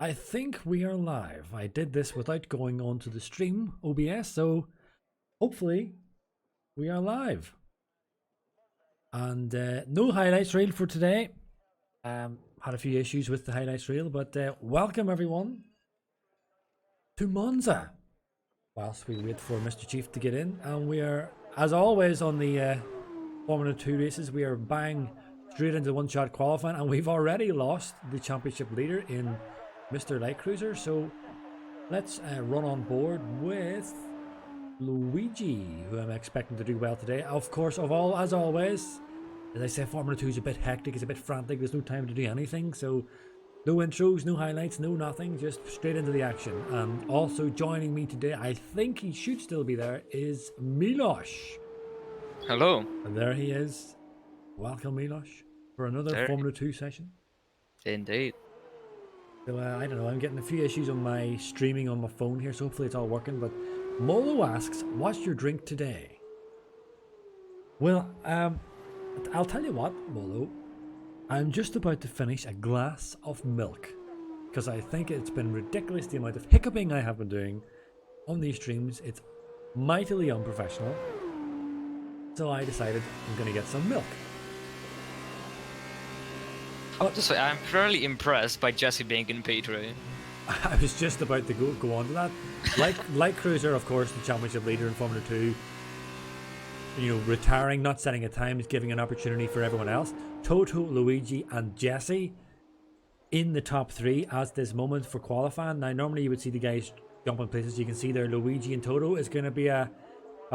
I think we are live. I did this without going on to the stream OBS, so hopefully we are live. And no highlights reel for today. Had a few issues with the highlights reel, but welcome everyone to Monza. Whilst we wait for Mr. Chief to get in, and we are, as always, on the Formula 2 races, we are bang straight into one-shot qualifying, and we've already lost the championship leader in Mr. Light Cruiser. So let's run on board with Luigi, who I'm expecting to do well today. Of course, as always, as I say, Formula 2 is a bit hectic, it's a bit frantic, there's no time to do anything, so no intros, no highlights, no nothing, just straight into the action. Also joining me today, I think he should still be there, is Milos. Hello. And there he is. Welcome, Milos, for another Formula 2 session. Indeed. So I don't know, I'm getting a few issues on my streaming on my phone here, so hopefully it's all working. But Molo asks, what's your drink today? Well, I'll tell you what, Molo, I'm just about to finish a glass of milk, because I think it's been ridiculous the amount of hiccuping I have been doing on these streams. It's mightily unprofessional, so I decided I'm going to get some milk. I'm fairly impressed by Jesse being in P3. I was just about to go on to that. Light Cruiser, of course, the championship leader in Formula 2. You know, retiring, not setting a time, is giving an opportunity for everyone else. Toto, Luigi, and Jesse in the top three at this moment for qualifying. Now, normally you would see the guys jumping places. You can see there, Luigi and Toto is going to be a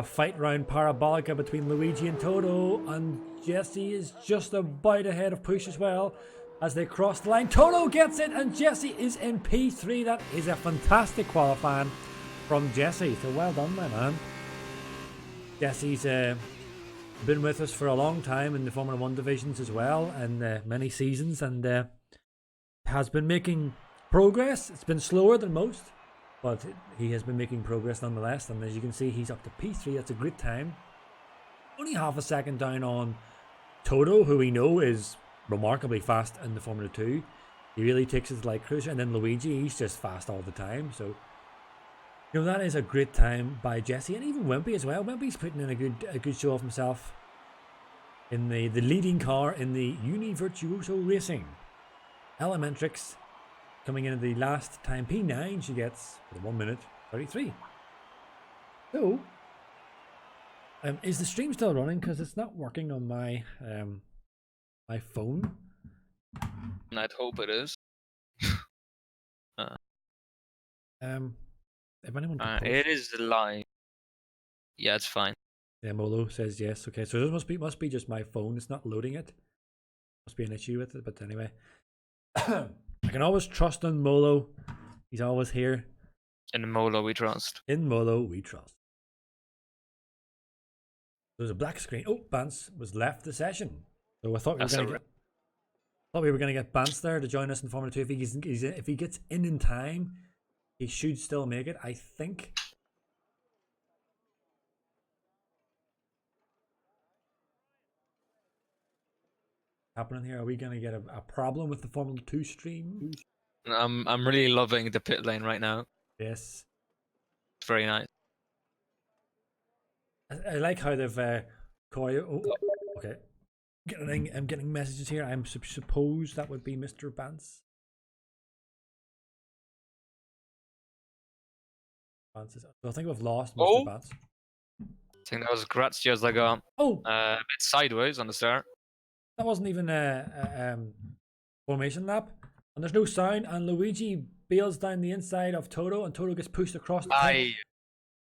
fight round Parabolica between Luigi and Toto, and Jesse is just about ahead of Push as well as they cross the line. Toto gets it, and Jesse is in P3. That is a fantastic qualifying from Jesse, so well done, my man. Jesse's been with us for a long time in the Formula 1 divisions as well, and many seasons, and has been making progress. It's been slower than most, but he has been making progress nonetheless, and as you can see, he's up to P3. That's a great time. Only half a second down on Toto, who we know is remarkably fast in the Formula 2. He really takes his Light Cruiser, and then Luigi, he's just fast all the time. So, you know, that is a great time by Jesse, and even Wimpy as well. Wimpy's putting in a good show of himself in the leading car in the Univirtuoso Racing. Elementrix coming in at the last time, P9 she gets for the 1 minute 33. So, is the stream still running? Because it's not working on my my phone. I'd hope it is. If anyone can it is live. Yeah, it's fine. Yeah, Molo says yes. Okay, so this must be just my phone. It's not loading it. Must be an issue with it. But anyway, I can always trust on Molo. He's always here. In Molo we trust. In Molo we trust. There's a black screen. Oh, Bance was left the session. So I thought we were going to get Bance there to join us in Formula 2. If he gets in time, he should still make it, I think. Happening here? Are we going to get a problem with the Formula 2 stream? I'm really loving the pit lane right now. Yes. It's very nice. I like how they've okay. I'm getting messages here. I'm suppose that would be Mr. Bance. So I think we've lost Mr. Bance. I think that was Grazio's like a bit sideways on the start. That wasn't even a formation lap, and there's no sound. And Luigi bails down the inside of Toto, and Toto gets pushed across the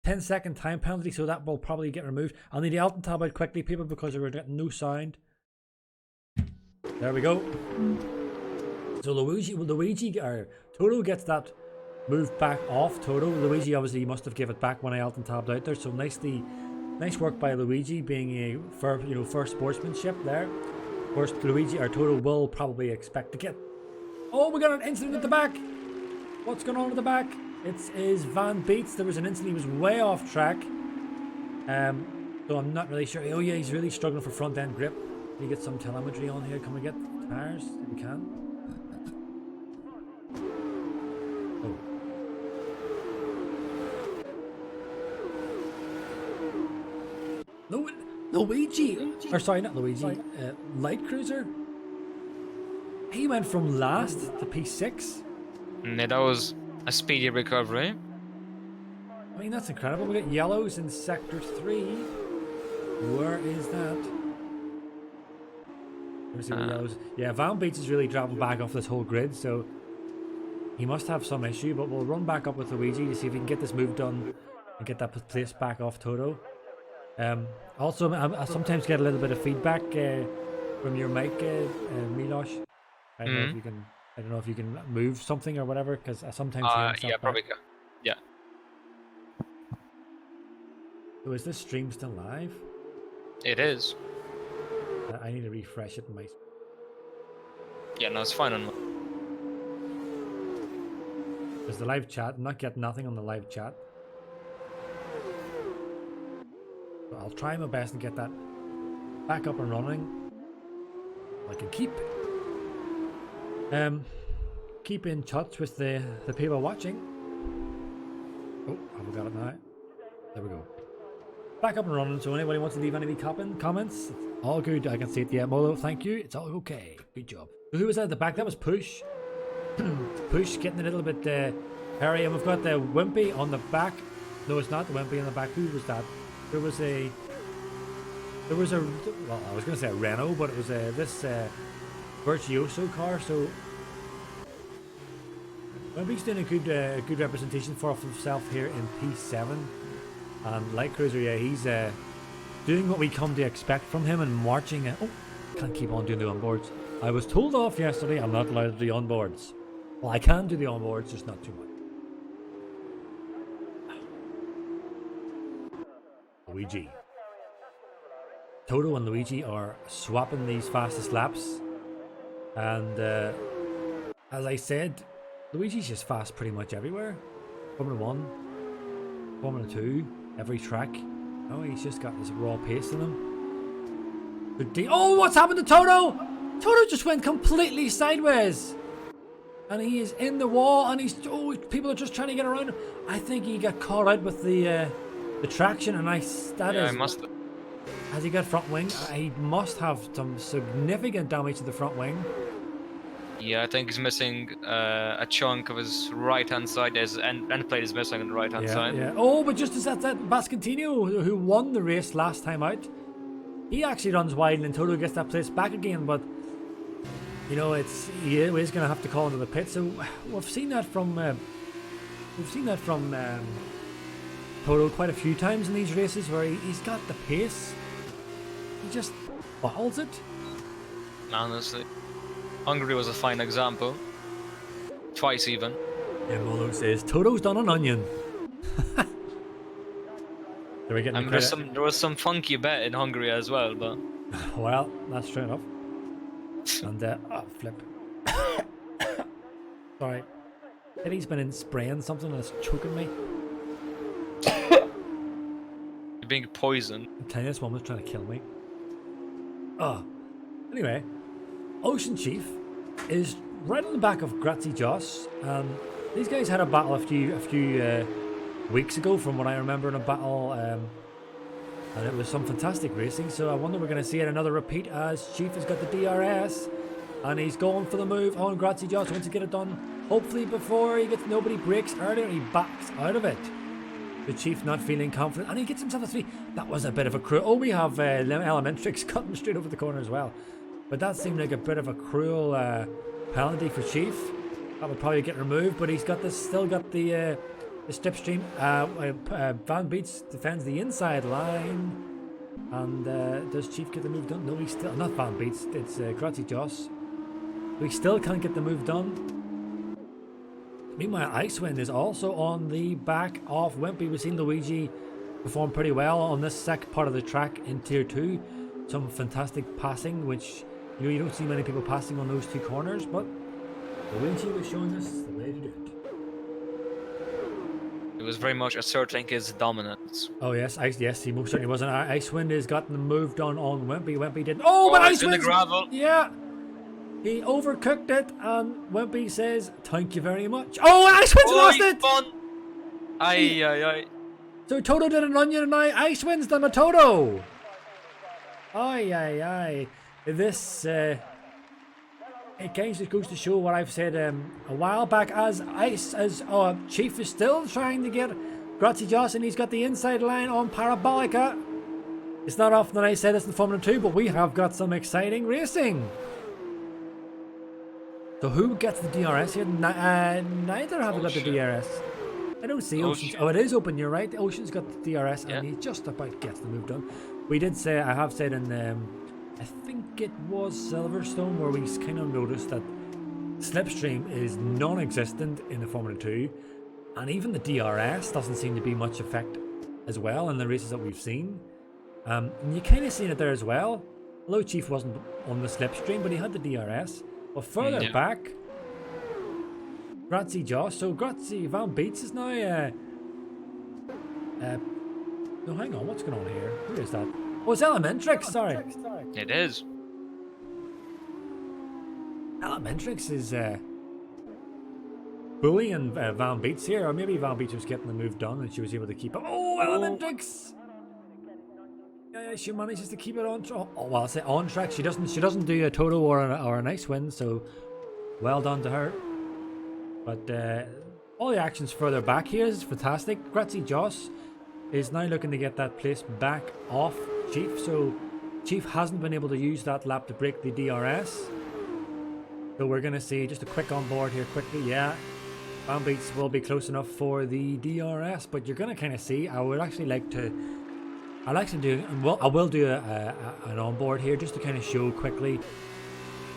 10-second time penalty, so that will probably get removed. I'll need the Alton tab out quickly, people, because we're getting no sound. There we go. So Toto gets that moved back off Toto. Luigi obviously must have given it back when I Alton tabbed out there. So nice work by Luigi, being a fair sportsmanship there. Of course, Toto will probably expect to get. Oh, we got an incident at the back. What's going on at the back? It is Van Beets. There was an incident. He was way off track. So I'm not really sure. Oh yeah, he's really struggling for front end grip. Can we get some telemetry on here? Can we get tires? If we can. Luigi. Or sorry, not Luigi. Light Cruiser. He went from last to P6. Yeah, that was a speedy recovery. I mean, that's incredible. We got yellows in sector 3. Where is that? Let me see the yellows. Yeah, Van Beats is really dropping back off this whole grid, so he must have some issue, but we'll run back up with Luigi to see if we can get this move done and get that place back off Toto. Also, I sometimes get a little bit of feedback from your mic, Milosh. I don't know if you can. I don't know if you can move something or whatever, because I sometimes hear myself yeah, probably can. Yeah. So is this stream still live? It is. I need to refresh it in my. Yeah, no, it's fine on. There's the live chat. I'm not getting nothing on the live chat. But I'll try my best and get that back up and running. I can keep in touch with the people watching. Oh, have we got it now? There we go. Back up and running, so anybody wants to leave any comments, it's all good. I can see it. Yeah, Molo, thank you. It's all okay. Good job. So who was at the back? That was Push. Push getting a little bit hairy, and we've got the Wimpy on the back. No, it's not the Wimpy on the back. Who was that? There was a, well, I was going to say a Renault, but it was this Virtuoso car. So Wimpy's doing a good representation for himself here in P7. And Light Cruiser, yeah, he's doing what we come to expect from him and marching. Oh, can't keep on doing the onboards. I was told off yesterday I'm not allowed to do onboards. Well, I can do the onboards, just not too much. Luigi. Toto and Luigi are swapping these fastest laps. And as I said, Luigi's just fast pretty much everywhere. Formula 1, Formula 2, every track. Oh, he's just got this raw pace in him. Oh, what's happened to Toto? Toto just went completely sideways. And he is in the wall, and people are just trying to get around him. I think he got caught out with the traction, and must have. Has he got front wing? He must have some significant damage to the front wing. Yeah, I think he's missing a chunk of his right-hand side. His end plate is missing on the right-hand side. Yeah. Oh, but just as that Bascantino, who won the race last time out, he actually runs wide, and Toto gets that place back again. But you know, he is going to have to call into the pit. So we've seen that from Toto quite a few times in these races where he's got the pace. He just bottles it. Honestly, Hungary was a fine example. Twice even. Yeah, Molo says Toto's done an onion. There was some funky bet in Hungary as well, but well, that's true enough. And flip. Sorry, Eddie's been in spraying something and it's choking me. You're being poisoned. I'm telling you, this woman's trying to kill me. Anyway, OceanChief is right on the back of Grazie Joss. These guys had a battle a few weeks ago, from what I remember, in a battle, and it was some fantastic racing. So I wonder we're going to see another repeat, as Chief has got the DRS and he's going for the move on Grazie Joss. Wants to get it done, hopefully before nobody breaks earlier. He backs out of it. The Chief not feeling confident, and he gets himself a 3. That was a bit of a cruel. Oh, we have Elementrix cutting straight over the corner as well. But that seemed like a bit of a cruel penalty for Chief. That would probably get removed, but he's got still got the slipstream. Van Beats defends the inside line, and does Chief get the move done? No, he's still not Van Beats. It's Grazie Joss. We still can't get the move done. Meanwhile, Icewind is also on the back of Wimpy. We've seen Luigi perform pretty well on this second part of the track in Tier 2. Some fantastic passing, which you don't see many people passing on those two corners, but Luigi was showing us the way to do it. It was very much asserting his dominance. Oh yes, he most certainly was. And Icewind has gotten the move done on Wimpy. Wimpy didn't. Oh, but Icewind! In the gravel. Yeah. He overcooked it, and Wimpy says, "Thank you very much." Oh, and Icewind's lost it! Fun. Aye. So Toto did an onion, and now Icewind's done a Toto. Aye, aye, aye. This, it kind of just goes to show what I've said a while back. Chief is still trying to get Grazie Joss, and he's got the inside line on Parabolica. It's not often that I say this in Formula 2, but we have got some exciting racing. So who gets the DRS here? Neither have got the DRS. I don't see Ocean. Oh, it is open. You're right. Ocean's got the DRS, and he just about gets the move done. We did say, I have said in, I think it was Silverstone, where we kind of noticed that slipstream is non-existent in the Formula 2, and even the DRS doesn't seem to be much effect as well in the races that we've seen. And you kind of seen it there as well. Although Chief wasn't on the slipstream, but he had the DRS. But further back, Grazie Joss. So Grazie Van Beets is now. No, hang on. What's going on here? Who is that? Oh, it's Elementrix. Sorry. It is. Elementrix is bullying Van Beets here, or maybe Van Beets was getting the move done and she was able to keep it. Oh, Elementrix! Yeah, she manages to keep it on track. Oh, well, I say on track. She doesn't do a Toto or an Icewind, so well done to her. But all the actions further back here is fantastic. Grazie Joss is now looking to get that place back off Chief, so Chief hasn't been able to use that lap to break the DRS. So we're going to see just a quick on board here quickly. Yeah, Van Beets will be close enough for the DRS, but you're going to kind of see, I would actually like to do, well, I will do an onboard here just to kind of show quickly.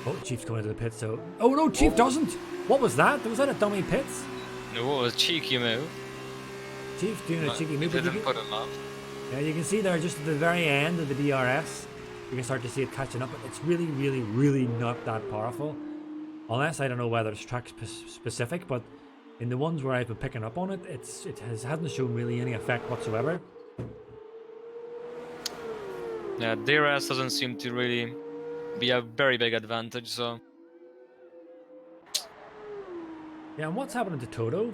Oh, Chief's going to the pit, so... Oh no, Chief doesn't! What was that? Was that a dummy pits? No, it was a cheeky move. Chief doing a cheeky move. Didn't put him up. Yeah, you can see there just at the very end of the DRS, you can start to see it catching up, but it's really, really, really not that powerful. Unless, I don't know whether it's track specific, but in the ones where I've been picking up on it, it hasn't shown really any effect whatsoever. Yeah, DRS doesn't seem to really be a very big advantage, so... Yeah, and what's happening to Toto?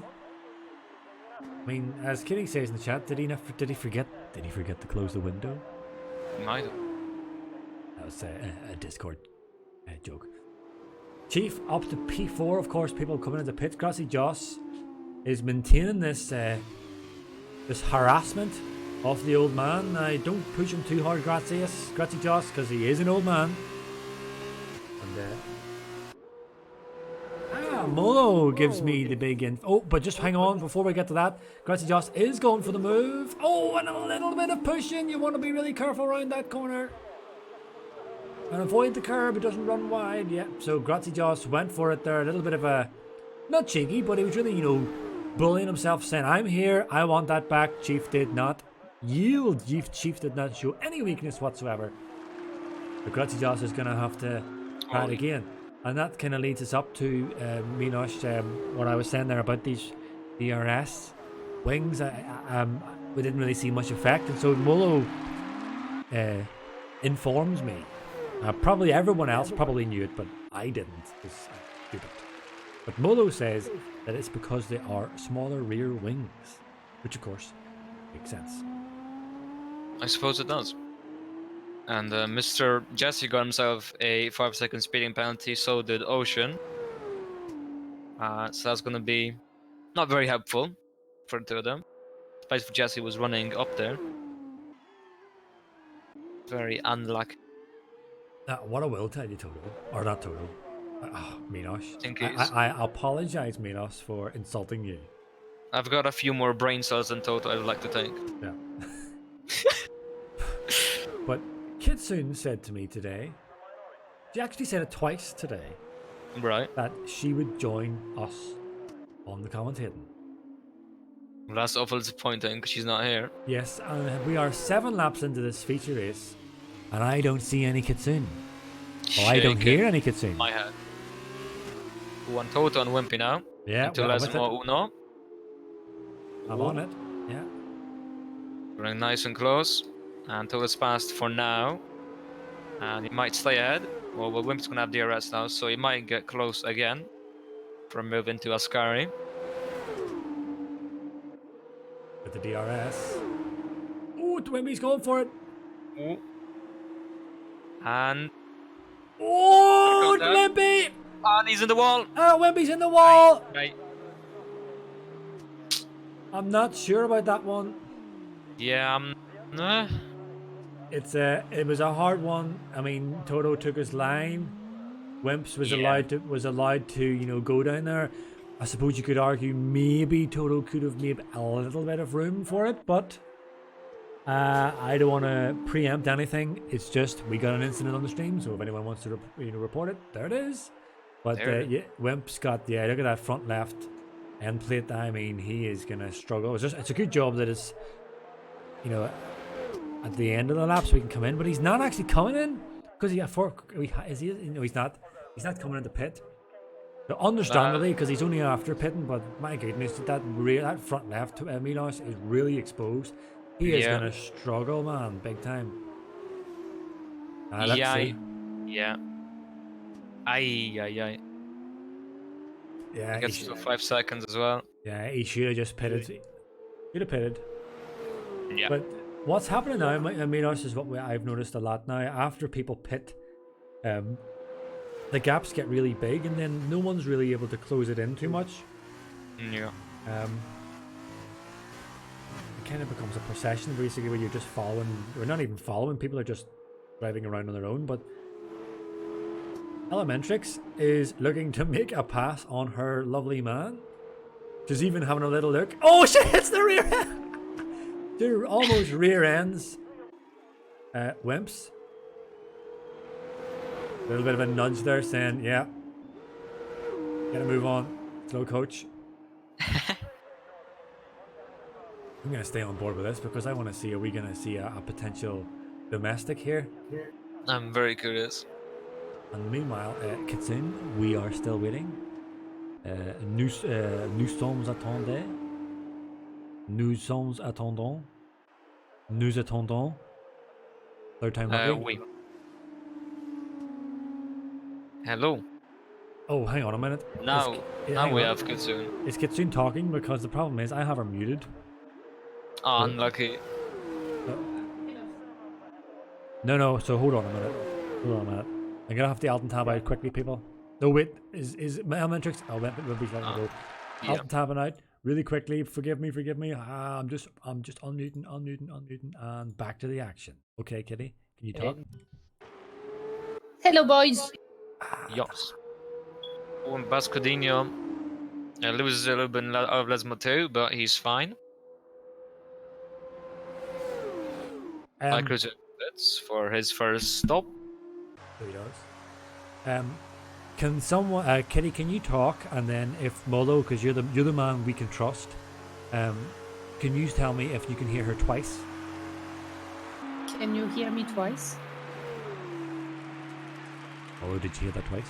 I mean, as Kitty says in the chat, did he forget to close the window? He might have. That was a Discord joke. Chief up to P4, of course. People coming into pits. Grazie Joss is maintaining this this harassment of the old man. Now, don't push him too hard, Grazie Joss, because he is an old man. And Molo gives me the big info. Oh, but just hang on before we get to that. Grazie Joss is going for the move. Oh, and a little bit of pushing. You want to be really careful around that corner. And avoid the curb, it doesn't run wide. Yeah, so Grazie Joss went for it there. A little bit of a, not cheeky, but he was really, bullying himself, saying, I'm here, I want that back. Chief did not yield. Chief did not show any weakness whatsoever. But Grazie Joss is going to have to try it again. And that kind of leads us up to, Minosh, what I was saying there about these DRS wings. We didn't really see much effect. And so Molo informs me. Probably everyone else probably knew it, but I didn't. It's stupid. But Molo says that it's because they are smaller rear wings, which of course makes sense. I suppose it does. And Mr. Jesse got himself a 5-second speeding penalty, so did Ocean. So that's going to be not very helpful for the two of them. Especially if Jesse was running up there. Very unlucky. What I will tell you, Toto, or not Toto, Minosh. I apologize, Minosh, for insulting you. I've got a few more brain cells than Toto, I would like to think. Yeah. But Kitsune said to me today, she actually said it twice today, right? That she would join us on the commentating. Well, that's awful disappointing because she's not here. Yes, and we are 7 laps into this feature race. And I don't see any Kitsune. Oh, I don't hear any Kitsune. My head. One Toto and Wimpy now. Yeah, until Uno. I'm on it. Yeah. Running nice and close. And Toto's passed for now. And he might stay ahead. Well, Wimpy's gonna have DRS now, so he might get close again. For a move into Ascari. With the DRS. Oh, Wimpy's going for it. Ooh. And Oh, there we go. Wimpy! And he's in the wall. Oh, Wimpy's in the wall! Right. I'm not sure about that one. Yeah, It was a hard one. I mean, Toto took his line. Wimps was Yeah. allowed to go down there. I suppose you could argue maybe Toto could have made a little bit of room for it, but I don't want to preempt anything. It's just we got an incident on the stream, so if anyone wants to report it, there it is. But yeah, Wimp's got look at that front left end plate. I mean, he is gonna struggle. It's a good job that it's at the end of the lap so he can come in, but he's not actually coming in because he's not. He's not coming into pit. So understandably, because he's only after pitting, but my goodness, that front left to Milos is really exposed. He is gonna struggle, man, big time. Yeah. Aye. Yeah, He gets to 5 seconds as well. Yeah, he should have just pitted. Should have pitted. Yeah. But what's happening now, Milos, is what I've noticed a lot now. After people pit, the gaps get really big, and then no one's really able to close it in too much. Yeah. It kind of becomes a procession, basically, where you're just following, or not even following, people are just driving around on their own. But Elementrix is looking to make a pass on her lovely man. She's even having a little look. Oh shit, it's the rear end! They're almost rear ends. Wimps. A little bit of a nudge there saying, yeah, gotta move on. Slow coach. I'm gonna stay on board with this because I want to see, are we gonna see a potential domestic here? I'm very curious. And meanwhile, Kitsune, we are still waiting. Nous sommes attendés. Nous sommes attendons. Nous attendons. Third time lucky. Wait. Hello. Oh, hang on a minute. Now we have Kitsune. Is Kitsune talking? Because the problem is I have her muted. Oh, unlucky. No, so hold on a minute. I'm gonna have to alt and tab out quickly, people. No, wait, is Elementrix? Oh, we'll be letting go. Alt and tabbing out really quickly. Forgive me. I'm just unmuting, and back to the action. Okay, Kitty, can you talk? Hello, boys. Yes. One Bascodinho loses a little bit of Lesmo too, but he's fine. Like Cruiser bits for his first stop. There he does. Can someone, Kitty, can you talk? And then if Molo, because you're the man we can trust, can you tell me if you can hear her twice? Can you hear me twice? Molo, did you hear that twice?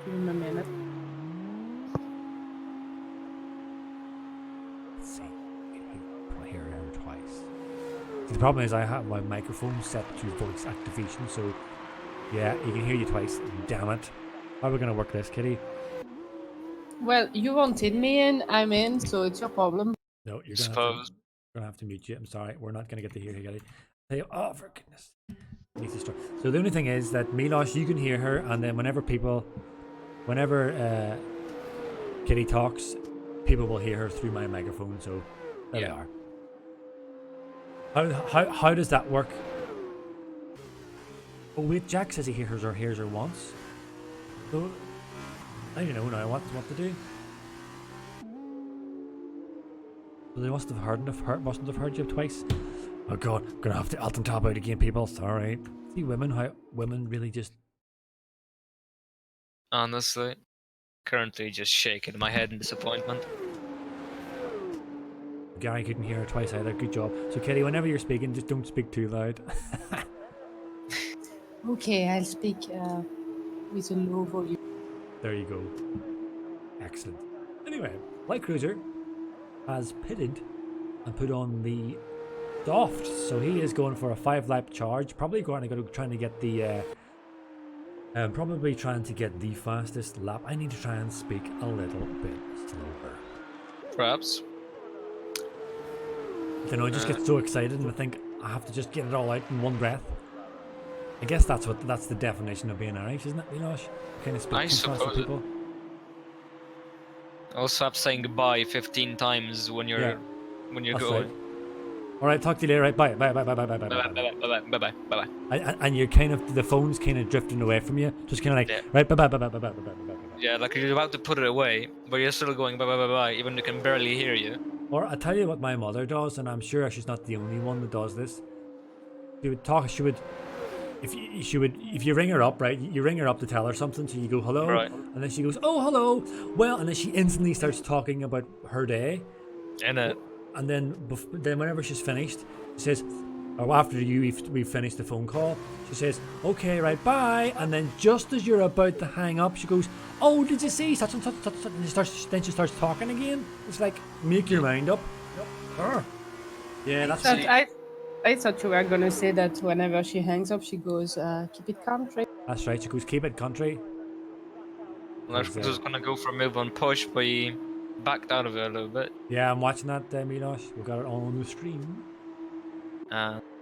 Give him a minute. Let's see. Probably hear her twice. See, the problem is I have my microphone set to voice activation, so yeah, you can hear you twice. Damn it. How are we gonna work this, Kitty? Well, you wanted me in, I'm in, so it's your problem. No, you're gonna have to mute you. I'm sorry, we're not gonna get to hear you, Kitty. Oh, for goodness. So the only thing is that Milos, you can hear her, and then whenever Kitty talks, people will hear her through my microphone. So there they are. How does that work? Oh wait, Jack says he hears her once. So I don't know now what to do. So they must have heard you twice. Oh god, I'm gonna have to alt and tab out again, people. Sorry. See how women really just. Honestly, currently just shaking my head in disappointment. Gary couldn't hear her twice either. Good job. So Kitty, whenever you're speaking, just don't speak too loud. Okay, I'll speak with a low volume. There you go. Excellent. Anyway, Light Cruiser has pitted and put on the soft, so he is going for a 5-lap charge. Probably trying to get the fastest lap. I need to try and speak a little bit slower. Perhaps. I just get so excited and I think I have to just get it all out in one breath. I guess that's the definition of being Irish, isn't it, Milosh? Kind of speak I too fast for suppose. people. Also, stop saying goodbye 15 times when you're Yeah, that's going. right. All right, talk to you later. Right, bye, bye, bye, bye, bye, bye, bye, Bye bye, bye bye bye bye bye bye. And you're kind of the phone's kind of drifting away from you, just kind of like Yeah. right, bye, bye, bye, bye, bye, bye, bye, bye, bye, bye. Yeah, like you're about to put it away, but you're still going bye bye bye bye, even you can barely hear you. Or I tell you what my mother does, and I'm sure she's not the only one that does this. She would talk. She would. If you ring her up, right? You ring her up to tell her something, so you go hello, Right. and then she goes, oh hello, well, and then she instantly starts talking about her day, In it. and then whenever she's finished, she says, or after we've finished the phone call, she says, okay, right, bye, and then just as you're about to hang up, she goes, oh, did you see such and such, such, such, and she starts talking again. It's like, make your mind up. Yep. Yeah, that's I thought you were gonna say that whenever she hangs up, she goes, keep it country. that's right. She goes, keep it country. I was just gonna go for a move on push, but he backed out of it a little bit. Yeah, I'm watching that, Milosh. We got it on the stream.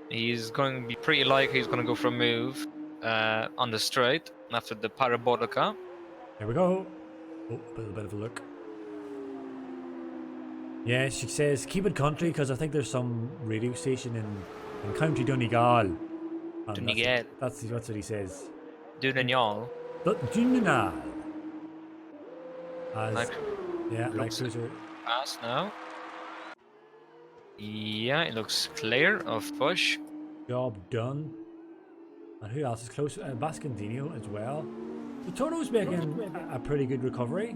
He's going to be pretty likely he's going to go for a move on the straight after the parabolica. Here we go. Oh, a little bit of a look. Yeah, she says keep it country because I think there's some radio station in County Donegal. And Donegal. That's what he says. Donegal. Donegal. Like Cruiser. pass now. Yeah, it looks clear of push. Job done. And who else is close? Bascandino as well. So Toto's making a pretty good recovery.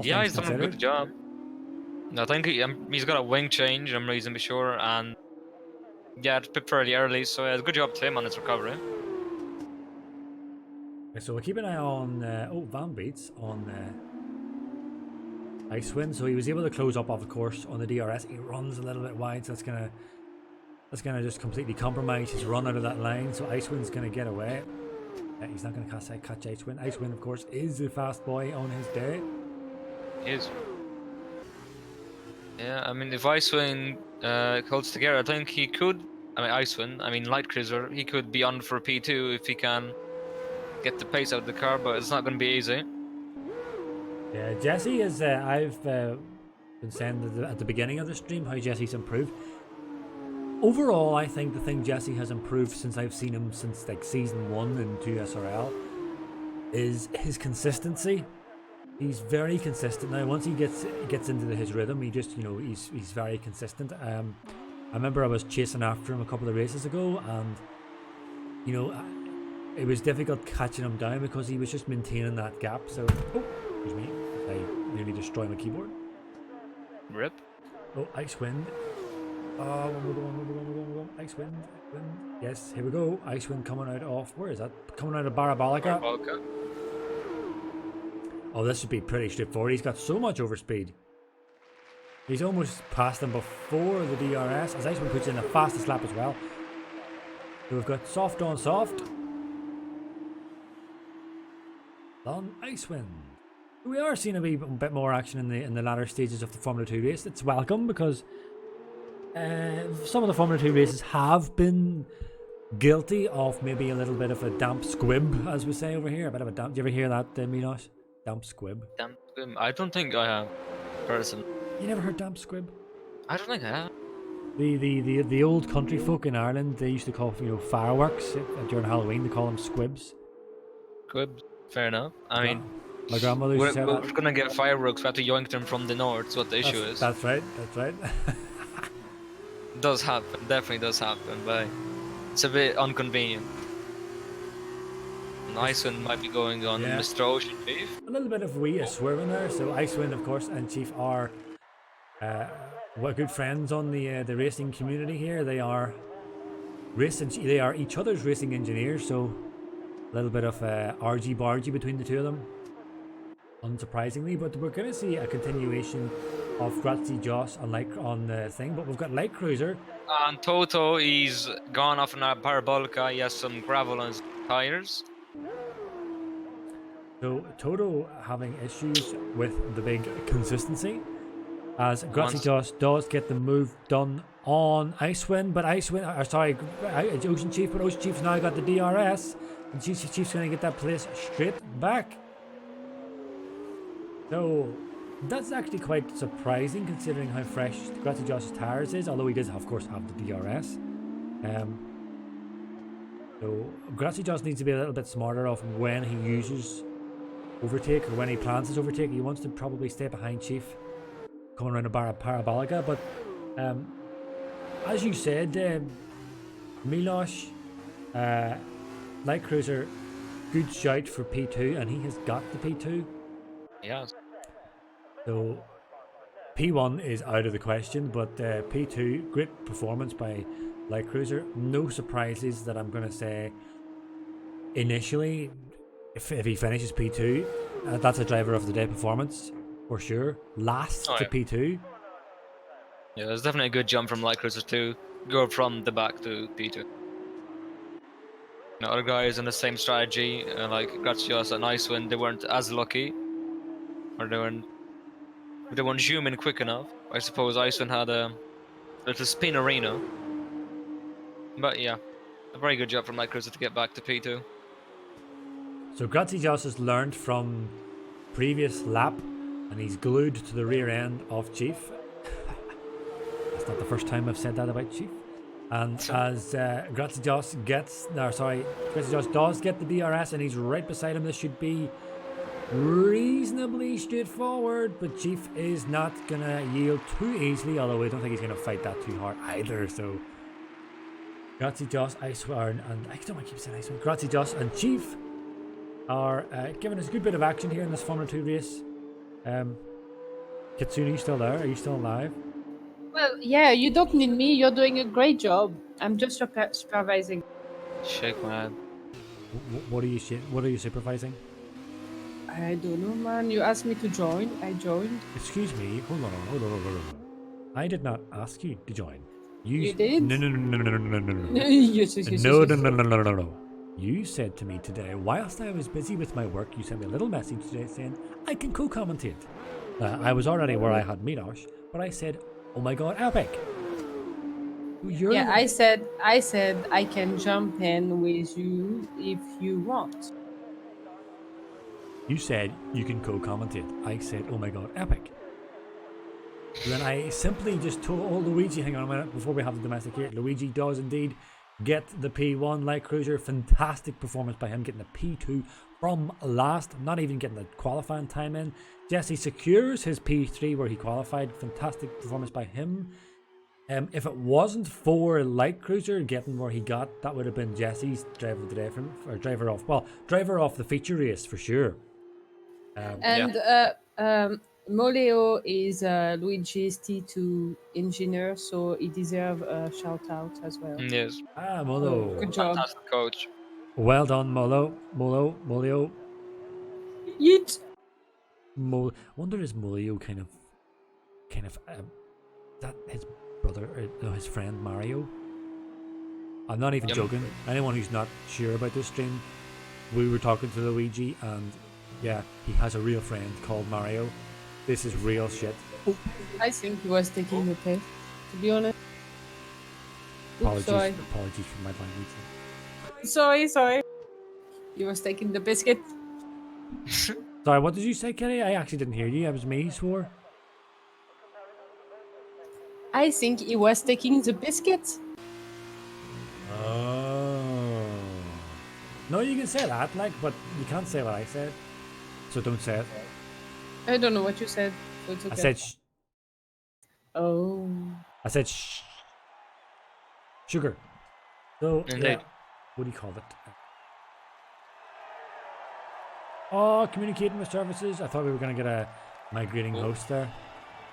Yeah, he's done a good job. I think he's got a wing change, I'm reasonably sure, and yeah, it's fairly early, so yeah, good job to him on his recovery. Okay, so we'll keep an eye on Van Beats on Icewind. So he was able to close up off the course on the DRS. He runs a little bit wide, so that's gonna just completely compromise his run out of that line. So Icewind's gonna get away. He's not gonna catch Icewind. Icewind, of course, is the fast boy on his day. He is. Yeah, I mean, if Icewind holds together, I think he could. Light Cruiser, he could be on for P2 if he can get the pace out of the car, but it's not going to be easy. Yeah, Jesse is. I've been saying at the beginning of the stream how Jesse's improved. Overall, I think the thing Jesse has improved since I've seen him since like season 1 in 2 SRL is his consistency. He's very consistent now. Once he gets into his rhythm, he just he's very consistent. I remember I was chasing after him a couple of races ago, and it was difficult catching him down because he was just maintaining that gap. So, excuse me, I nearly destroyed my keyboard. Rip. Oh, Icewind. Oh, we're going. Icewind. Yes, here we go. Icewind coming out of, where is that? Coming out of Parabolica. Oh, this should be pretty straightforward. He's got so much overspeed. He's almost passed him before the DRS, as Icewind puts in the fastest lap as well. So we've got soft on soft. On Icewind. We are seeing a wee bit more action in the latter stages of the Formula 2 race. It's welcome because some of the Formula 2 races have been guilty of maybe a little bit of a damp squib, as we say over here. A bit of a damp. Do you ever hear that, Minos? Damp squib. Damp squib. I don't think I have. Person. You never heard damp squib? I don't think I have. The old country folk in Ireland, they used to call fireworks during Halloween. They call them squibs. Squibs. Fair enough. I mean, my grandmother used to say that. We're gonna get fireworks. We have to yoink them from the north. That's what the issue is. That's right. It does happen. Definitely does happen, but it's a bit inconvenient. And Icewind might be going on Mr. OceanChief. A little bit of swerving there. So Icewind, of course, and Chief are good friends on the racing community here. They are racing. They are each other's racing engineers. So a little bit of argy-bargy between the two of them, unsurprisingly. But we're going to see a continuation of Grazie Joss on the thing. But we've got Light Cruiser. And Toto, he's gone off on a parabolica. He has some gravel on his tires. So Toto having issues with the big consistency. as Grazios does get the move done on Icewind, but OceanChief, but OceanChief's now got the DRS, and Chief's going to get that place straight back. So that's actually quite surprising considering how fresh Grazios' tires is, although he does of course have the DRS. So Grazios needs to be a little bit smarter of when he uses overtake or when he plans his overtake. He wants to probably stay behind Chief coming around a parabolica, but as you said, Milosh, Light Cruiser, good shout for P2, and he has got the P2. Yeah. So P1 is out of the question, but P2, great performance by Light Cruiser. No surprises that I'm going to say initially. If he finishes P2, that's a driver of the day performance for sure. Last to P2. Yeah, there's definitely a good jump from Light Cruiser to go from the back to P2. Other guys in the same strategy, like Grazios and Icewind, they weren't as lucky, or they weren't zooming quick enough. I suppose Icewind had a little spin arena, but yeah, a very good job from Light Cruiser to get back to P2. So Grazios has learned from previous lap, and he's glued to the rear end of Chief. That's not the first time I've said that about Chief. And as Grazios does get the DRS, and he's right beside him, this should be reasonably straightforward, but Chief is not gonna yield too easily, although I don't think he's gonna fight that too hard either. So Grazios, Icewind, and I don't want to keep saying Icewind. Grazios and Chief are giving us a good bit of action here in this Formula 2 race. Kitsune, are you still there? Are you still alive? Well, yeah, you don't need me. You're doing a great job. I'm just supervising. Shake my head. What are you supervising? I don't know, man. You asked me to join. I joined. Excuse me. Hold on. I did not ask you to join. You did? No. Yes. No. You said to me today, whilst I was busy with my work, you sent me a little message today saying I can co-commentate. I was already where I had Milosh, but I said, "Oh my God, epic!" I said I can jump in with you if you want. You said you can co-commentate. I said, "Oh my God, epic!" Then I simply just told Luigi, hang on a minute, before we have the domestic here, Luigi does indeed get the P1 Light Cruiser. Fantastic performance by him, getting the P2 from last, not even getting the qualifying time in. Jesse secures his P3 where he qualified. Fantastic performance by him. If it wasn't for Light Cruiser getting where he got, that would have been Jesse's driver of the day, driver off the feature race for sure. Moleo is Luigi's T2 engineer, so he deserves a shout out as well. Yes. Molo. Good job. Fantastic coach. Well done, Moleo. Yeet. Wonder is Moleo kind of that his brother or no, his friend Mario? I'm not even joking. Anyone who's not sure about this stream, we were talking to Luigi, and yeah, he has a real friend called Mario. This is real shit. I think he was taking the piss, to be honest. Apologies for my language. Sorry. He was taking the biscuit. Sorry, what did you say, Kelly? I actually didn't hear you. It was me who swore. I think he was taking the biscuit. Oh. No, you can say that, but you can't say what I said. So don't say it. I don't know what you said. So it's okay. I said Oh. I said sugar. So, Indeed. What do you call it? Oh, communicating with services. I thought we were going to get a migrating host there.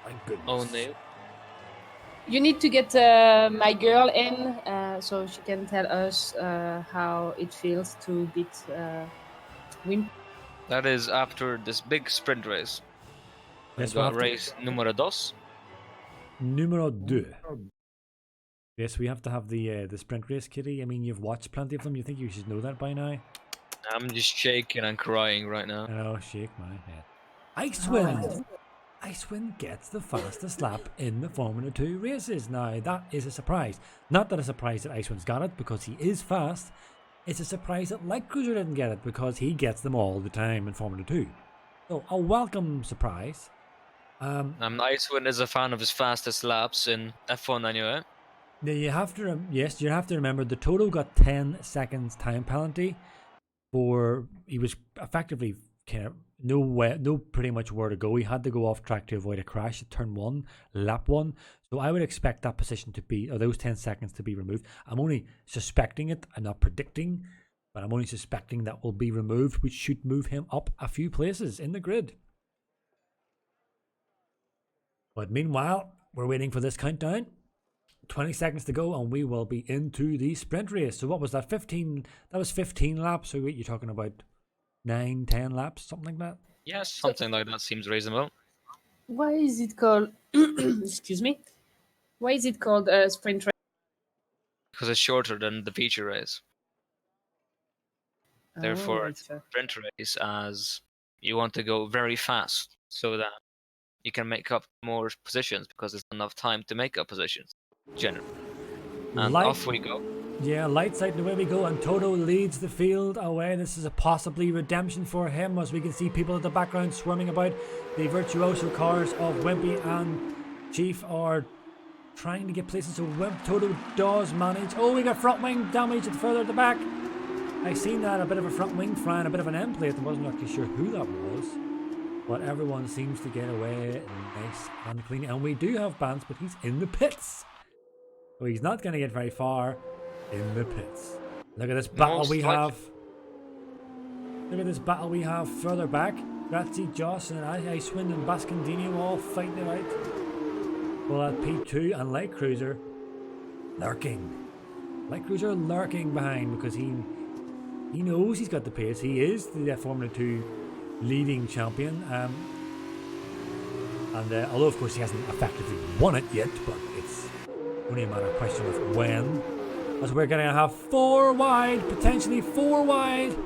My goodness. Oh, no. You need to get my girl in so she can tell us how it feels to beat win. That is after this big sprint race. Yes, We got race numero dos. Numero 2. Yes, we have to have the sprint race, Kitty. I mean, you've watched plenty of them. You think you should know that by now? I'm just shaking and crying right now. Oh, shake my head. Icewind! Icewind gets the fastest lap in the Formula 2 races. Now, that is a surprise. Not that a surprise that Icewind's got it, because he is fast. It's a surprise that Light Cruiser didn't get it, because he gets them all the time in Formula 2. So, a welcome surprise. Icewind is a fan of his fastest laps in F1 anyway. Now you have to remember the Toto got 10 seconds time penalty for he was effectively kind of no pretty much where to go. He had to go off track to avoid a crash at turn 1, lap 1. So I would expect that position to be, or those 10 seconds to be removed. I'm only suspecting it, I'm not predicting, but I'm only suspecting that will be removed, which should move him up a few places in the grid. But meanwhile, we're waiting for this countdown. 20 seconds to go and we will be into the sprint race. So what was that? 15? That was 15 laps. So you're talking about 9, 10 laps, something like that? Yes, something like that seems reasonable. Why is it called? Excuse me. Why is it called a sprint race? Because it's shorter than the feature race. Therefore, it's a sprint race as you want to go very fast so that you can make up more positions because there's enough time to make up positions. Generally. And off we go. Yeah, lights out and away we go, and Toto leads the field away. This is a possibly redemption for him, as we can see people in the background swarming about. The virtuoso cars of Wimpy and Chief are trying to get places, so Toto does manage. Oh, we got front wing damage further at the back. I seen that, a bit of a front wing flying, a bit of an end plate. I wasn't actually sure who that was, but everyone seems to get away nice and clean. And we do have Bance, but he's in the pits. So he's not going to get very far in the pits. Look at this battle we have. Look at this battle we have further back. Grazie, Joss, and Icewind and Bascandini all fighting it out. Well, at P2 and Light Cruiser lurking. Light Cruiser lurking behind because he knows he's got the pace. He is the Formula 2 leading champion. Although, of course, he hasn't effectively won it yet, but it's only a matter of question of when. As we're going to have 4 wide, potentially 4 wide.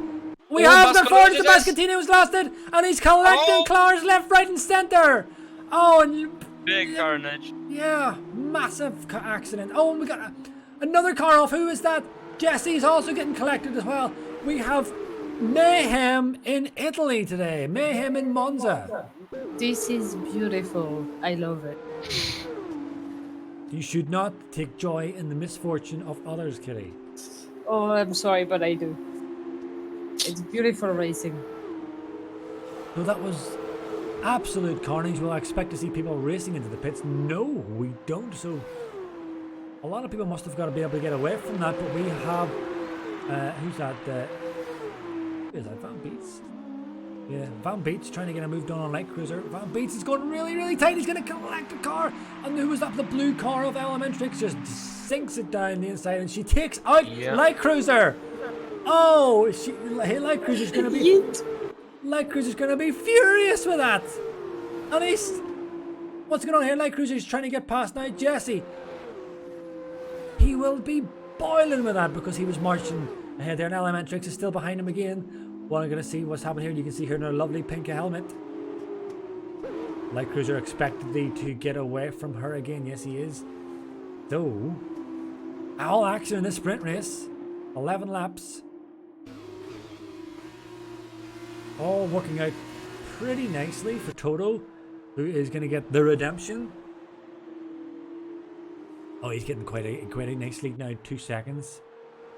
We have the forward to Bascantini who's lost it, and he's collecting cars left, right, and centre. Oh, and big carnage. Yeah, massive accident. Oh, and we got another car off. Who is that? Jesse's also getting collected as well. We have mayhem in Italy today. Mayhem in Monza. This is beautiful. I love it. You should not take joy in the misfortune of others, Kitty. Oh, I'm sorry, but I do. It's beautiful racing. So that was absolute carnage. Will I expect to see people racing into the pits? No, we don't. So a lot of people must have got to be able to get away from that. But we have who's that? Who is that? Van Beets. Yeah, Van Beets trying to get a move done on Light Cruiser. Van Beets is going really, really tight. He's going to collect the car. And who was that? The blue car of Elementrix just sinks it down the inside, and she takes out Light Cruiser. Oh, Light Cruiser's going to be Light Cruiser's going to be furious with that. And what's going on here? Light Cruiser's trying to get past now Jesse. He will be boiling with that because he was marching ahead there, and Elementrix is still behind him again. Well, I'm going to see what's happening here. You can see her in her lovely pink helmet. Light Cruiser expected to get away from her again. Yes, he is. Though, all action in this sprint race. 11 laps. All working out pretty nicely for Toto, who is going to get the redemption. Oh, he's getting quite a nice lead now. 2 seconds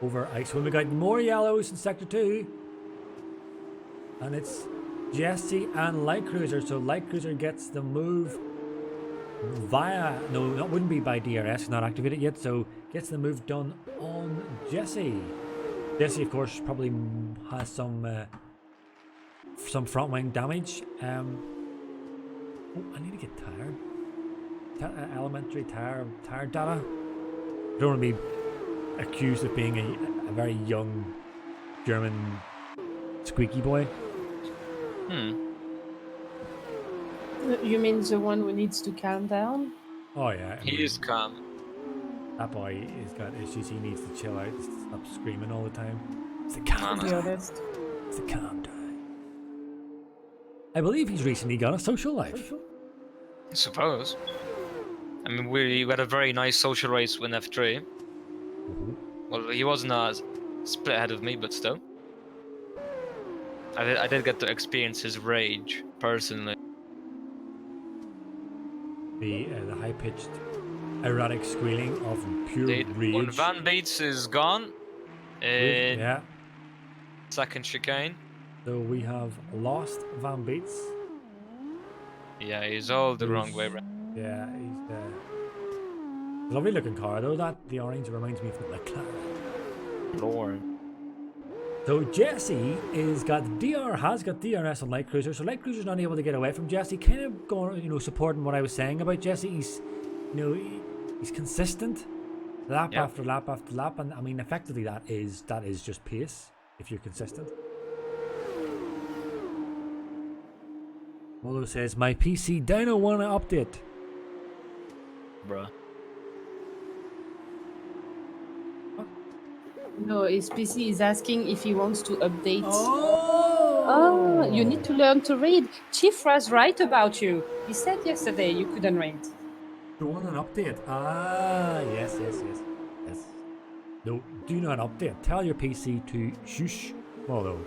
over Icewind. We got more yellows in Sector 2. And it's Jesse and Light Cruiser. So Light Cruiser gets the move via... No, that wouldn't be by DRS. Not activated yet. So gets the move done on Jesse. Jesse, of course, probably has some front wing damage. Oh, I need to get tire. Elementary tire data. I don't want to be accused of being a very young German squeaky boy. You mean the one who needs to calm down? Oh yeah. He is calm. That boy has got issues. He needs to chill out. Stop screaming all the time. It's the calm down. It's the calm down. I believe he's recently got a social life. I suppose. I mean, we had a very nice social race with F3. Well, he wasn't a split ahead of me, but still. I did get to experience his rage personally. The high-pitched, erratic squealing of pure rage. When Van Beets is gone, in Yeah. second chicane. So we have lost Van Beets. Yeah, he's all the wrong way around. Yeah, he's a lovely looking car though. That the orange reminds me of the McLaren. Lord. So Jesse has got DRS on Light Cruiser, so Light Cruiser's not able to get away from Jesse. Kind of going, supporting what I was saying about Jesse. He's, he's consistent, lap after lap after lap, and I mean, effectively that is just pace if you're consistent. Molo says my PC Dino wanna update. Bruh. No, his PC is asking if he wants to update. Oh, You need to learn to read. Chief was right about you. He said yesterday you couldn't read. You want an update? Ah, yes. No, do not update. Tell your PC to shush. Although,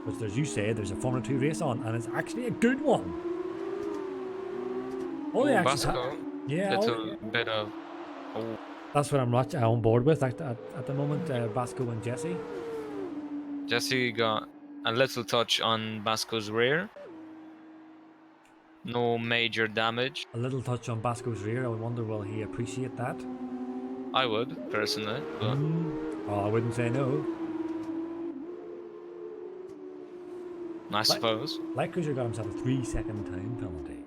because as you said, there's a Formula 2 race on, and it's actually a good one. All the actions Basco, yeah, little bit of. Oh, that's what I'm on board with at the moment. Basco and Jesse. Jesse got a little touch on Basco's rear. No major damage. A little touch on Basco's rear. I wonder will he appreciate that? I would, personally. But Oh, I wouldn't say no. I suppose. Light Cruiser got himself a 3-second time penalty.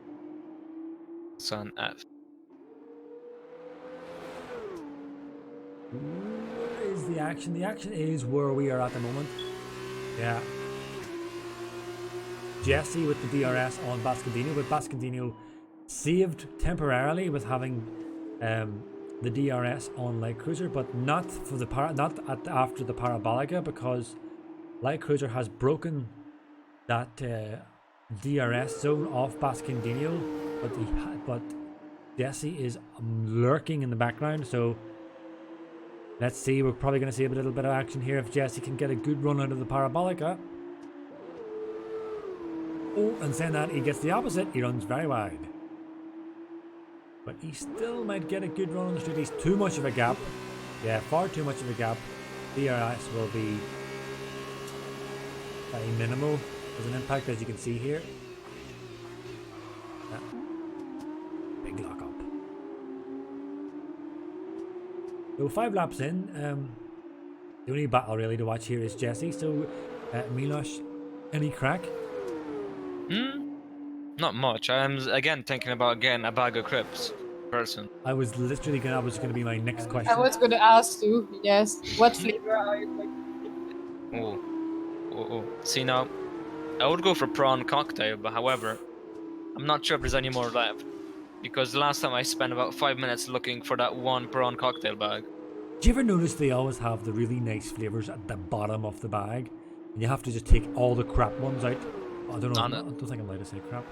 It's an F. Where is the action? The action is where we are at the moment. Yeah. Jesse with the DRS on Bascandino, but Bascandino saved temporarily with having the DRS on Light Cruiser, but not for the after the Parabolica, because Light Cruiser has broken that DRS zone off Bascandino, but Jesse is lurking in the background, so let's see. We're probably going to see a little bit of action here if Jesse can get a good run out of the Parabolica. Oh, and saying that, he gets the opposite. He runs very wide. But he still might get a good run on the street. He's too much of a gap. Yeah, far too much of a gap. DRS will be very minimal as an impact, as you can see here. Yeah. Big lock up. So 5 laps in, the only battle really to watch here is Jesse. So Milos, any crack? Not much. I'm again thinking about getting a bag of crisps. Person. I was going to be my next question. I was going to ask you, yes, what flavor are you going Oh. See now, I would go for prawn cocktail, but however, I'm not sure if there's any more left. Because the last time I spent about 5 minutes looking for that one prawn cocktail bag. Do you ever notice they always have the really nice flavors at the bottom of the bag? And you have to just take all the crap ones out. I don't know. I don't think I'm allowed to say crap.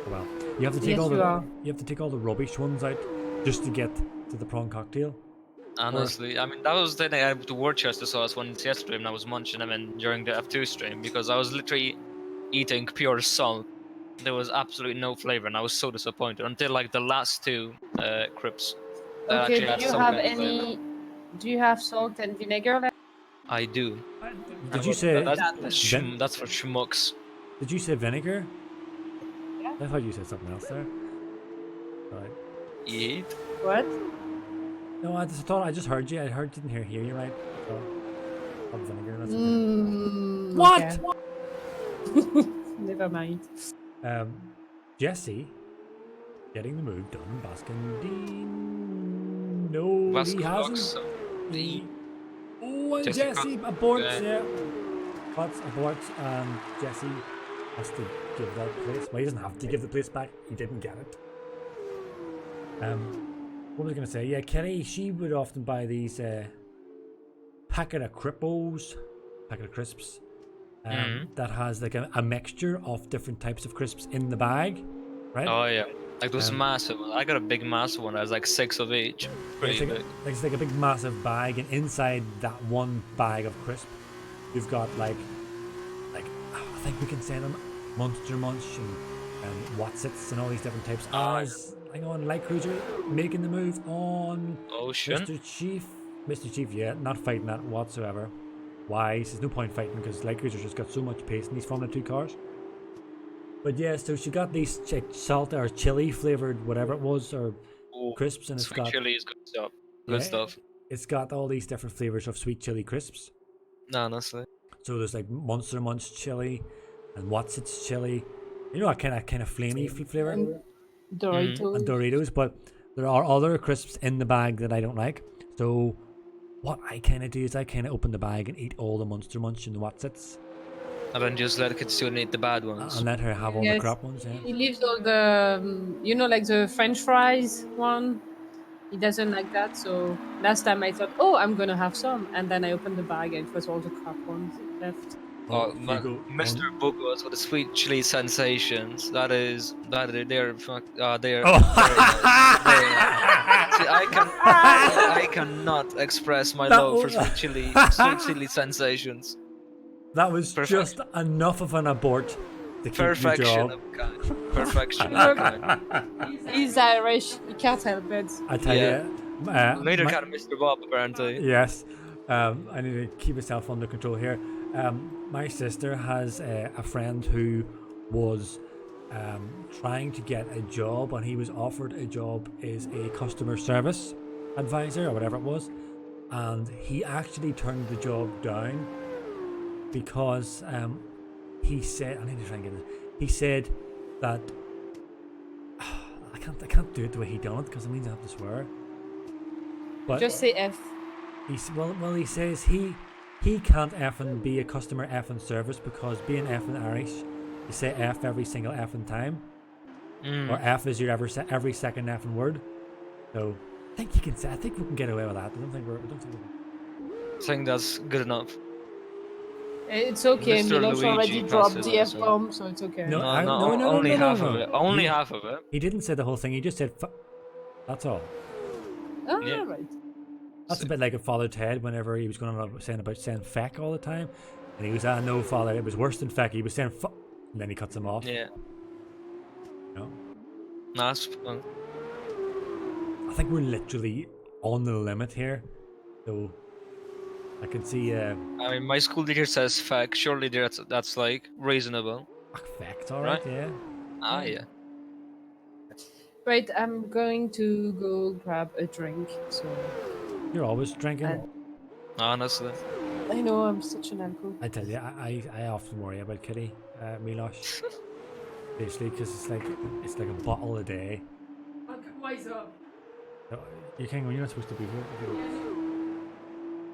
Oh, well, you have to take you have to take all the rubbish ones out just to get to the prawn cocktail. Honestly, I mean that was the thing I had to Worcester sauce one yesterday when I was munching them in during the F2 stream, because I was literally eating pure salt. There was absolutely no flavor, and I was so disappointed until like the last 2 crisps. Okay, do you have salt and vinegar left? I do. Did you say that's for schmucks? Did you say vinegar? Yeah. I thought you said something else there. Right. Eat. What? No, I just heard you. Didn't hear you right. So, vinegar. That's okay. What? Never mind. Jesse getting the move done. Bascandine. No, he hasn't. Oh, and Jesse aborts. Yeah. Cuts, aborts, and Jesse has to give that place. Well, he doesn't have to give the place back. He didn't get it. What was I going to say? Yeah, Kelly, she would often buy these packet of crisps that has like a mixture of different types of crisps in the bag, right? Oh yeah. Like those massive. I got a big massive one. That's like 6 of each. Pretty big. It's like a big massive bag, and inside that one bag of crisp, you've got like I think we can say them Monster Munch and Watsits and all these different types. As hang on, Light Cruiser making the move on Ocean. Mr. Chief, yeah, not fighting that whatsoever. Why? There's no point fighting because Light Cruiser's just got so much pace in these Formula 2 cars. But so she got these salt or chili flavored whatever it was or crisps, and it's Sweet got chili is good stuff. Good stuff. It's got all these different flavors of sweet chili crisps. Honestly. So there's like Monster Munch chili and Watsits chili. You know, a kind of flamey flavor. And Doritos. And Doritos, but there are other crisps in the bag that I don't like. So what I kind of do is I kind of open the bag and eat all the Monster Munch and the Watsits. And then just let Kitsune eat the bad ones. And let her have all the crap ones, yeah. He leaves all the, like the French fries one. He doesn't like that. So last time I thought, oh, I'm gonna have some, and then I opened the bag and it was all the crap ones left. Mr. Bugos with the sweet chili sensations. They're very nice. Very nice. See, I cannot express my love for sweet chili sensations. That was just enough of an abort to keep Perfection your job. of kind. Perfection of kind. He's Irish. He can't help it. I tell you. Neither can Mr. Bob, apparently. Yes. I need to keep myself under control here. My sister has a friend who was trying to get a job, and he was offered a job as a customer service advisor or whatever it was, and he actually turned the job down because he said, I need to try and get it. He said that I can't do it the way he done it because it means I have to swear. But just say F. He says he can't effing be a customer effing service because being effing Irish, you say F every single effing time, or F is your every second effing word. So I think we can get away with that. I think that's good enough. It's okay. Mr. Milos Luigi already dropped the passes, F-bomb, so it's okay. No, only half of it. Only half of it. He didn't say the whole thing. He just said, that's all. Oh, Yeah. right. That's a bit like a Father Ted whenever he was going on saying feck all the time. And he was, no, Father, it was worse than feck. He was saying fuck, and then he cuts him off. Yeah. No. That's fun. I think we're literally on the limit here. So I can see. I mean, my school teacher says feck. Surely that's like reasonable. Feck's alright, Right? yeah. Yeah. Right, I'm going to go grab a drink. So You're always drinking. Honestly. I know I'm such an alcoholic. I tell you, I often worry about Kitty, Milos. Basically, because it's like a bottle a day. Wise up. So, you're not supposed to be here.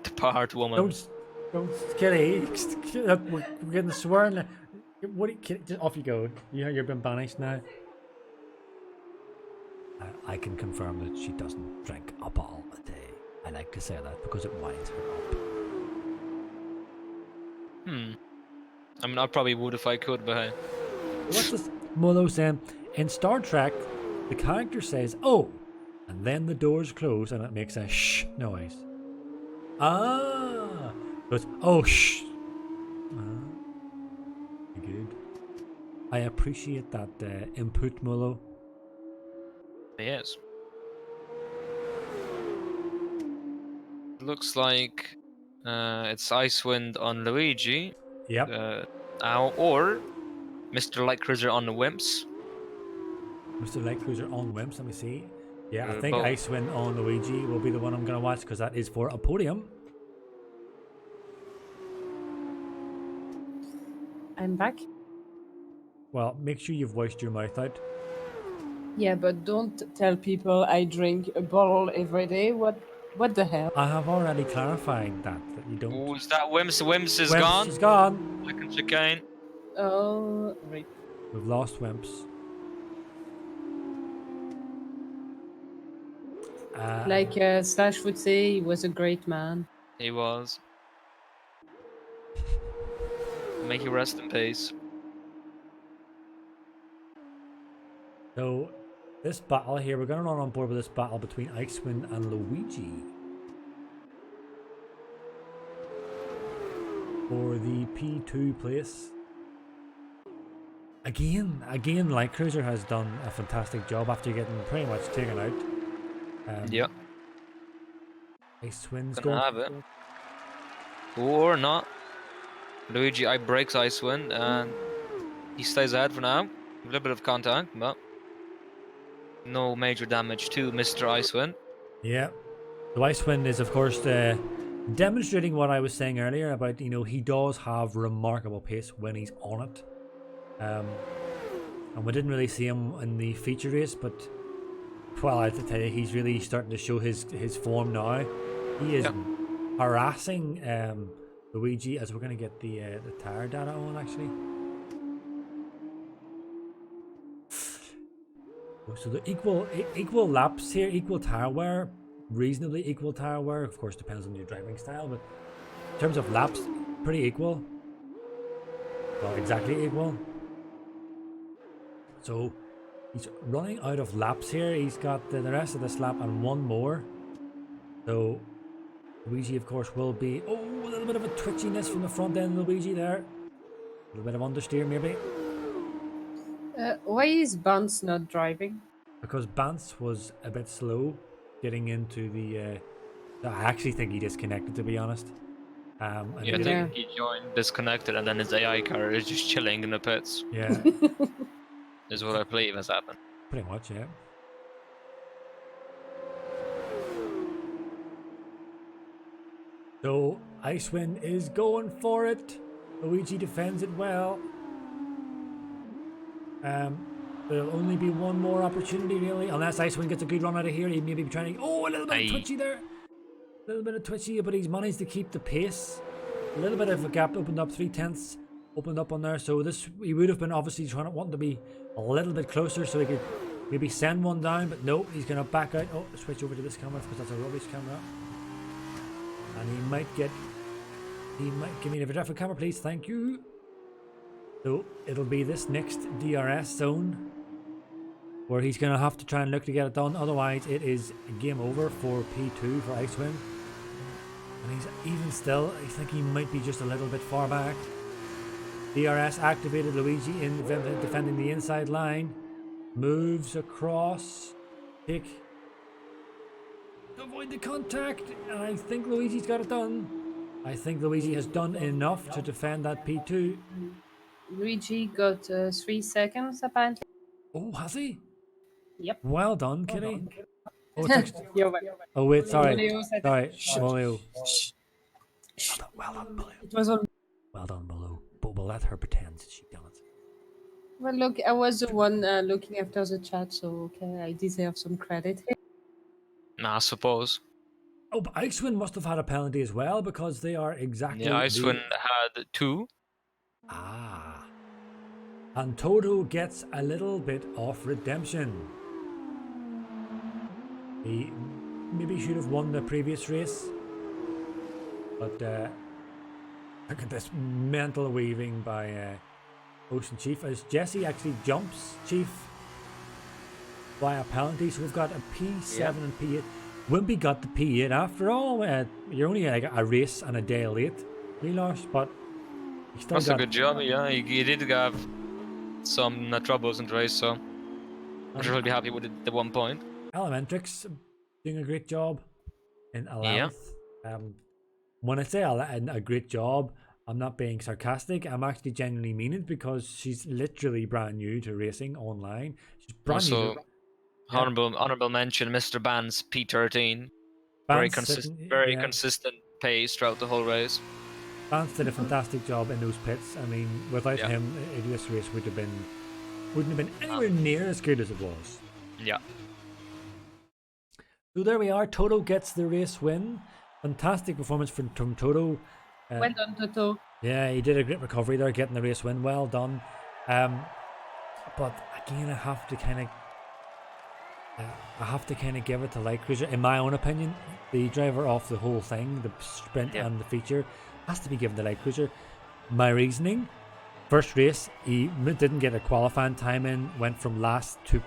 Depart, woman. Don't, Kitty. We're getting sworn. What? Kitty, just off you go. You've been banished now. I can confirm that she doesn't drink a bottle a day. I like to say that because it winds her up. I mean, I probably would if I could, but hey. What's this? Molo saying, in Star Trek, the character says, oh, and then the doors close and it makes a shh noise. Ah! So it's, oh, shh. Good. I appreciate that input, Molo. Yes. Looks like it's Icewind on Luigi. Yep. Or Mr. Light Cruiser on the Wimps. Mr. Light Cruiser on Wimps, let me see. Yeah, I think both. Icewind on Luigi will be the one I'm going to watch because that is for a podium. I'm back. Well, make sure you've washed your mouth out. Yeah, but don't tell people I drink a bottle every day. What the hell? I have already clarified that you don't. Oh, is that Wimps? Wimps is Wimps gone. is gone. I can chicane. Oh, right. We've lost Wimps. Like Slash would say, he was a great man. He was. Make you rest in peace. So, this battle here, we're going to run on board with this battle between Icewind and Luigi for the P2 place. Again, Light Cruiser has done a fantastic job after getting pretty much taken out. Yep. Icewind's Gonna have it. Or not. Luigi breaks Icewind and he stays ahead for now. A little bit of contact, but no major damage to Mr. Icewind. Yeah. So Icewind is, of course, demonstrating what I was saying earlier about, he does have remarkable pace when he's on it. And we didn't really see him in the feature race, but, well, I have to tell you, he's really starting to show his form now. He is harassing Luigi, as we're going to get the tire data on, actually. So the equal laps here, equal tire wear, reasonably equal tire wear. Of course, depends on your driving style, but in terms of laps, pretty equal. Well, exactly equal. So he's running out of laps here. He's got the rest of this lap and one more. So Luigi, of course, will be... Oh, a little bit of a twitchiness from the front end of Luigi there. A little bit of understeer, maybe. Why is Bounce not driving? Because Bance was a bit slow getting into the... I actually think he disconnected, to be honest. And Yeah, I think he joined disconnected and then his AI car is just chilling in the pits. Yeah, Is what I believe has happened. pretty much, yeah. So, Icewind is going for it. Luigi defends it well. There'll only be one more opportunity, really, unless Icewind gets a good run out of here. He may be trying to... Oh, a little bit of twitchy there. A little bit of twitchy, but he's managed to keep the pace. A little bit of a gap opened up, 3/10 opened up on there. So he would have been obviously wanting to be a little bit closer so he could maybe send one down, but no, he's going to back out. Oh, switch over to this camera because that's a rubbish camera. And he might give me a different camera, please. Thank you. So it'll be this next DRS zone where he's going to have to try and look to get it done. Otherwise, it is game over for P2 for Icewind. And he's even still, I think he might be just a little bit far back. DRS activated. Luigi in defending the inside line. Moves across. Avoid the contact. And I think Luigi's got it done. I think Luigi has done enough to defend that P2. Luigi got 3 seconds, apparently. Oh, has he? Yep. Well done, Kitty. Oh, You're right. oh wait, sorry. Leo said- Sorry, Molio. Shh. Well done, Molio. It was on. Well done, Molio. But we'll let her pretend she done it. Well, look, I was the one looking after the chat, so okay, I deserve some credit here. Nah, I suppose. Oh, but Icewind must have had a penalty as well because they are exactly. Yeah, Icewind had 2. Ah. And Toto gets a little bit of redemption. He maybe should have won the previous race. But look at this mental weaving by OceanChief as Jesse actually jumps Chief by a penalty. So we've got a P7 and P8. Wimpy got the P8 after all. You're only like a race and a day late, Lars, but he still That's got a good job, yeah. He did have some troubles in the race, so I'm sure he'll be happy with the 1 point. Elementrix doing a great job in 11th. When I say a great job, I'm not being sarcastic. I'm actually genuinely mean it because she's literally brand new to racing online. She's brand new. Honorable mention, Mr. Ban's P13. Very consistent pace throughout the whole race. Vance did a fantastic job in those pits. I mean, without him, this race wouldn't have been anywhere near as good as it was. Yeah. So there we are. Toto gets the race win. Fantastic performance from Toto. Well done, Toto. Yeah, he did a great recovery there, getting the race win. Well done. But again, I have to kind of give it to Light Cruiser. In my own opinion, the driver of the whole thing, the sprint and the feature, has to be given to Light Cruiser. My reasoning: first race, he didn't get a qualifying time in, went from last to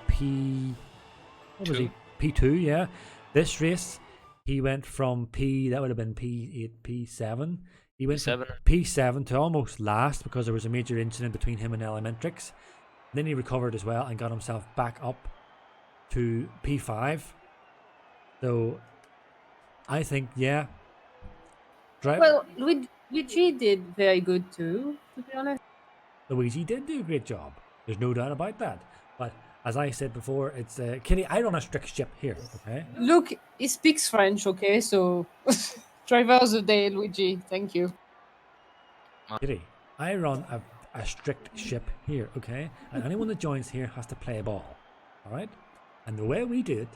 what was he? P2, yeah. This race, he went from that would have been P8, P7. He went from P7 to almost last because there was a major incident between him and Elementrix. Then he recovered as well and got himself back up to P5. So I think, yeah. Well, Luigi did very good too, to be honest. Luigi did do a great job. There's no doubt about that. But as I said before, it's Kitty, I run a strict ship here, okay? Look, he speaks French, okay? So, driver of the day, Luigi. Thank you. Kitty, I run a strict ship here, okay? And anyone that joins here has to play ball, all right? And the way we do it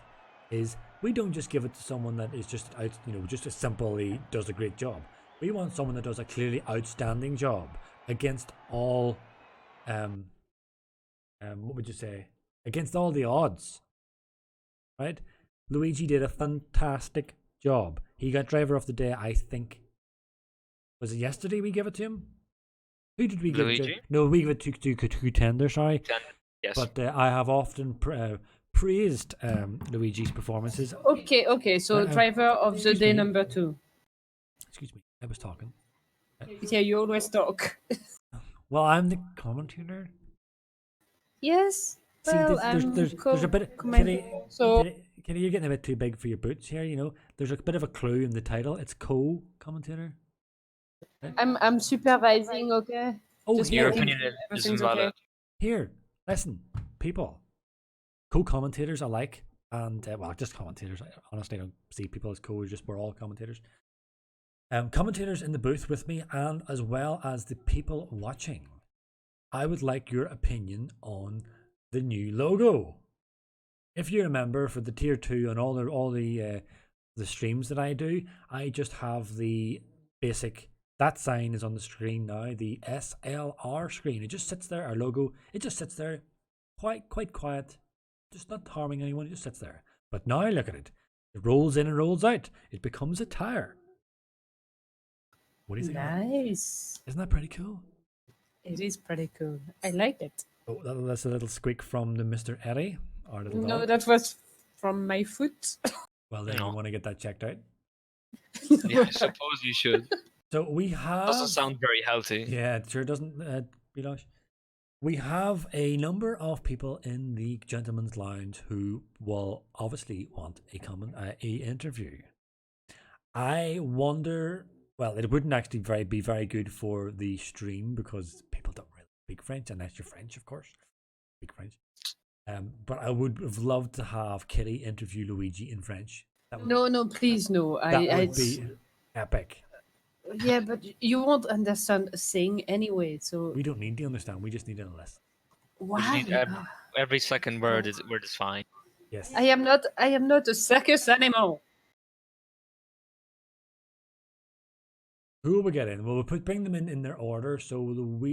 is we don't just give it to someone that is just out, just as simply does a great job. We want someone that does a clearly outstanding job against all, what would you say? Against all the odds, right? Luigi did a fantastic job. He got driver of the day, I think. Was it yesterday we gave it to him? Who did we give it to? No, we gave it to Contender, sorry. Yes. But I have often praised Luigi's performances. Okay. So driver of the day number 2. Excuse me, I was talking. Yeah, you always talk. Well, I'm the commentator. Yes. See, Well, there's a bit. Kenny, you're getting a bit too big for your boots here. There's a bit of a clue in the title. It's co-commentator. I'm supervising, okay? Oh, Just Your here, opinion isn't valid. Here, listen, people. Co-commentators alike, and just commentators. I honestly don't see people as co. We're all commentators. Commentators in the booth with me, and as well as the people watching. I would like your opinion on the new logo. If you remember, for the tier 2 and all the streams that I do, I just have the basic. That sign is on the screen now. The SLR screen. It just sits there. Our logo. It just sits there, quite quiet, just not harming anyone. It just sits there. But now look at it. It rolls in and rolls out. It becomes a tire. What do you think? Nice. Isn't that pretty cool? It is pretty cool. I like it. Oh, that's a little squeak from the Mr. Eddie, our little dog. No, that was from my foot. Well, then you want to get that checked out. Yeah, I suppose you should. So we have. Doesn't sound very healthy. Yeah, it sure doesn't, Bilosh. We have a number of people in the Gentleman's Lounge who will obviously want a interview. I wonder. Well, it wouldn't actually be very good for the stream because people don't really speak French, unless you're French, of course. Speak French. But I would have loved to have Kitty interview Luigi in French. No, please, no. That would be epic. Yeah, but you won't understand a thing anyway, so... We don't need to understand, we just need to listen. Why? Every second word is fine. Yes. I am not a circus animal. Who will we get in? Well, we'll bring them in their order. So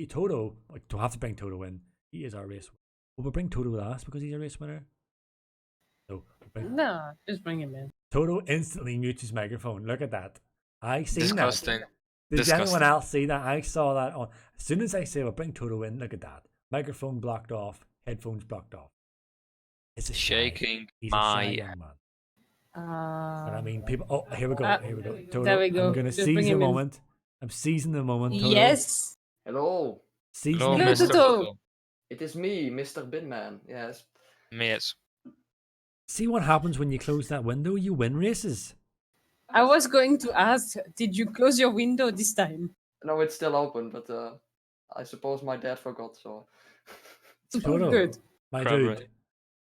Toto, we'll have to bring Toto in. He is our race winner. Will we bring Toto last because he's a race winner? No, just bring him in. Toto instantly mutes his microphone. Look at that. I seen Disgusting. that. Did anyone else see that? I saw that on. As soon as I say, "Well, bring Toto in," look at that. Microphone blocked off. Headphones blocked off. It's a shaking. He's a shy young man. And I mean, people. Oh, here we go. Toto, there we go. I'm going to seize the moment. I'm seizing the moment. Toto. Yes. Hello. Hello, Hello, Mr. Toto. Toto. It is me, Mr. Binman. Yes. Yes. See what happens when you close that window? You win races. I was going to ask, did you close your window this time? No, it's still open, but I suppose my dad forgot, so. Toto, Good. my dude,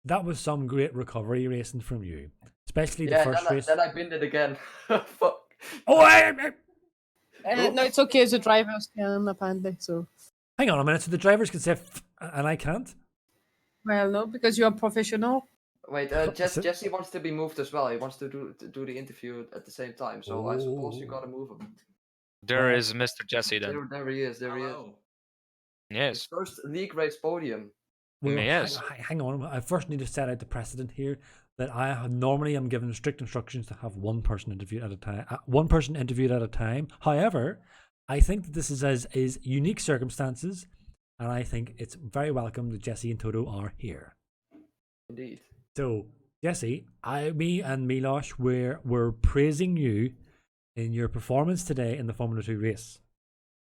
that was some great recovery racing from you. Especially the first race. Then I binned it again. Fuck. Oh, no, it's okay. The drivers can, apparently, so... Hang on a minute. So the drivers can say, and I can't? Well, no, because you're a professional. Wait, Jesse wants to be moved as well. He wants to do the interview at the same time, so I suppose you gotta move him. There is Mr. Jesse then. There he is. There he is. Yes. His first league race podium. Well, yes. Hang on. I first need to set out the precedent here that I normally am given strict instructions to have one person interviewed at a time. However, I think that this is unique circumstances, and I think it's very welcome that Jesse and Toto are here. Indeed. So Jesse, me and Milosh were praising you in your performance today in the Formula 2 race.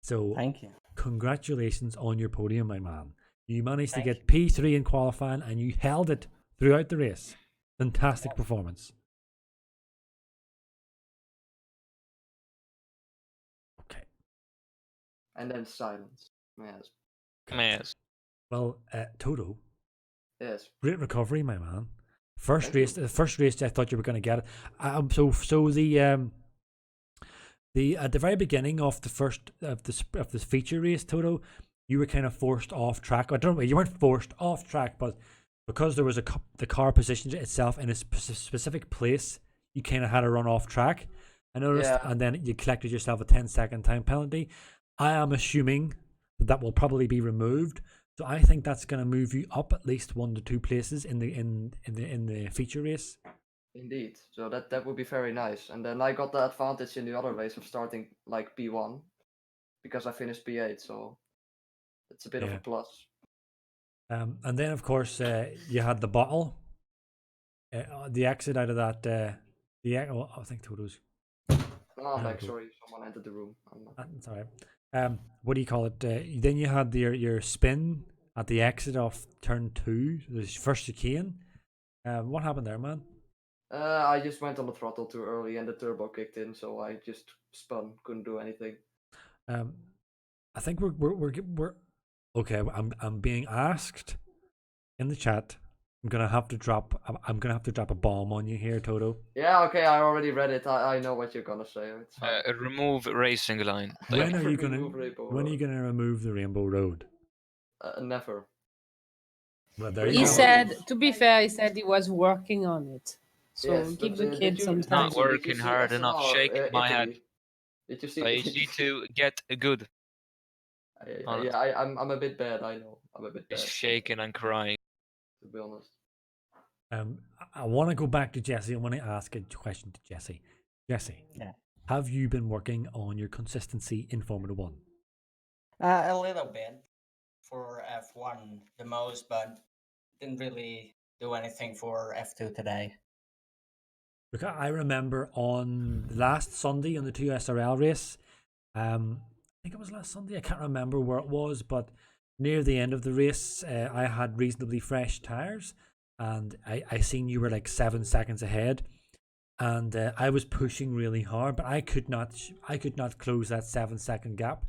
So Thank you. congratulations on your podium, my man. You managed to Thank get P3 in qualifying and you held it throughout the race. Fantastic performance. Okay. And then silence. Yes. Yes. Well, Toto, Yes. great recovery, my man. First Thank race, you. the first race, I thought you were going to get it. So the at the very beginning of the first of this feature race, Toto, you were kind of forced off track. I don't know, you weren't forced off track, but because there was the car positioned itself in a specific place, you kind of had to run off track. I noticed, Yeah. and then you collected yourself a 10-second time penalty. I am assuming that will probably be removed. So I think that's going to move you up at least 1 to 2 places in the feature race. Indeed. So that would be very nice. And then I got the advantage in the other race of starting like P1 because I finished P8. So it's a bit of Yeah. a plus. And then of course you had the bottle, the exit out of that. I think Toto's. Oh, I'm back. cool. Sorry, someone entered the room. That's all right. What do you call it? Then you had your spin at the exit of turn 2, the first chicane. What happened there, man? I just went on the throttle too early and the turbo kicked in, so I just spun. Couldn't do anything. I think we're okay. I'm being asked in the chat. I'm gonna have to drop a bomb on you here, Toto. Yeah, okay, I already read it. I know what you're gonna say. It's fine. Remove racing line. When are you Remove Rainbow gonna remove the Rainbow Road? Never. Well, there you He go. said, to be fair, he said he was working on it. So Yes, give but, the did kid you- some did time. Not you- did you working see hard enough, SLR, shake my head. Italy? Did you see? So you need to get good. I'm a bit bad. I know. I'm a bit He's bad. shaking and crying. To be honest. I want to go back to Jesse. I want to ask a question to Jesse. Jesse, Yeah. have you been working on your consistency in Formula 1? A little bit for F1 the most, but didn't really do anything for F2 today. Because I remember on last Sunday on the 2 SRL race, I think it was last Sunday, I can't remember where it was, but near the end of the race, I had reasonably fresh tyres, and I seen you were like 7 seconds ahead, and I was pushing really hard, but I could not close that 7-second gap,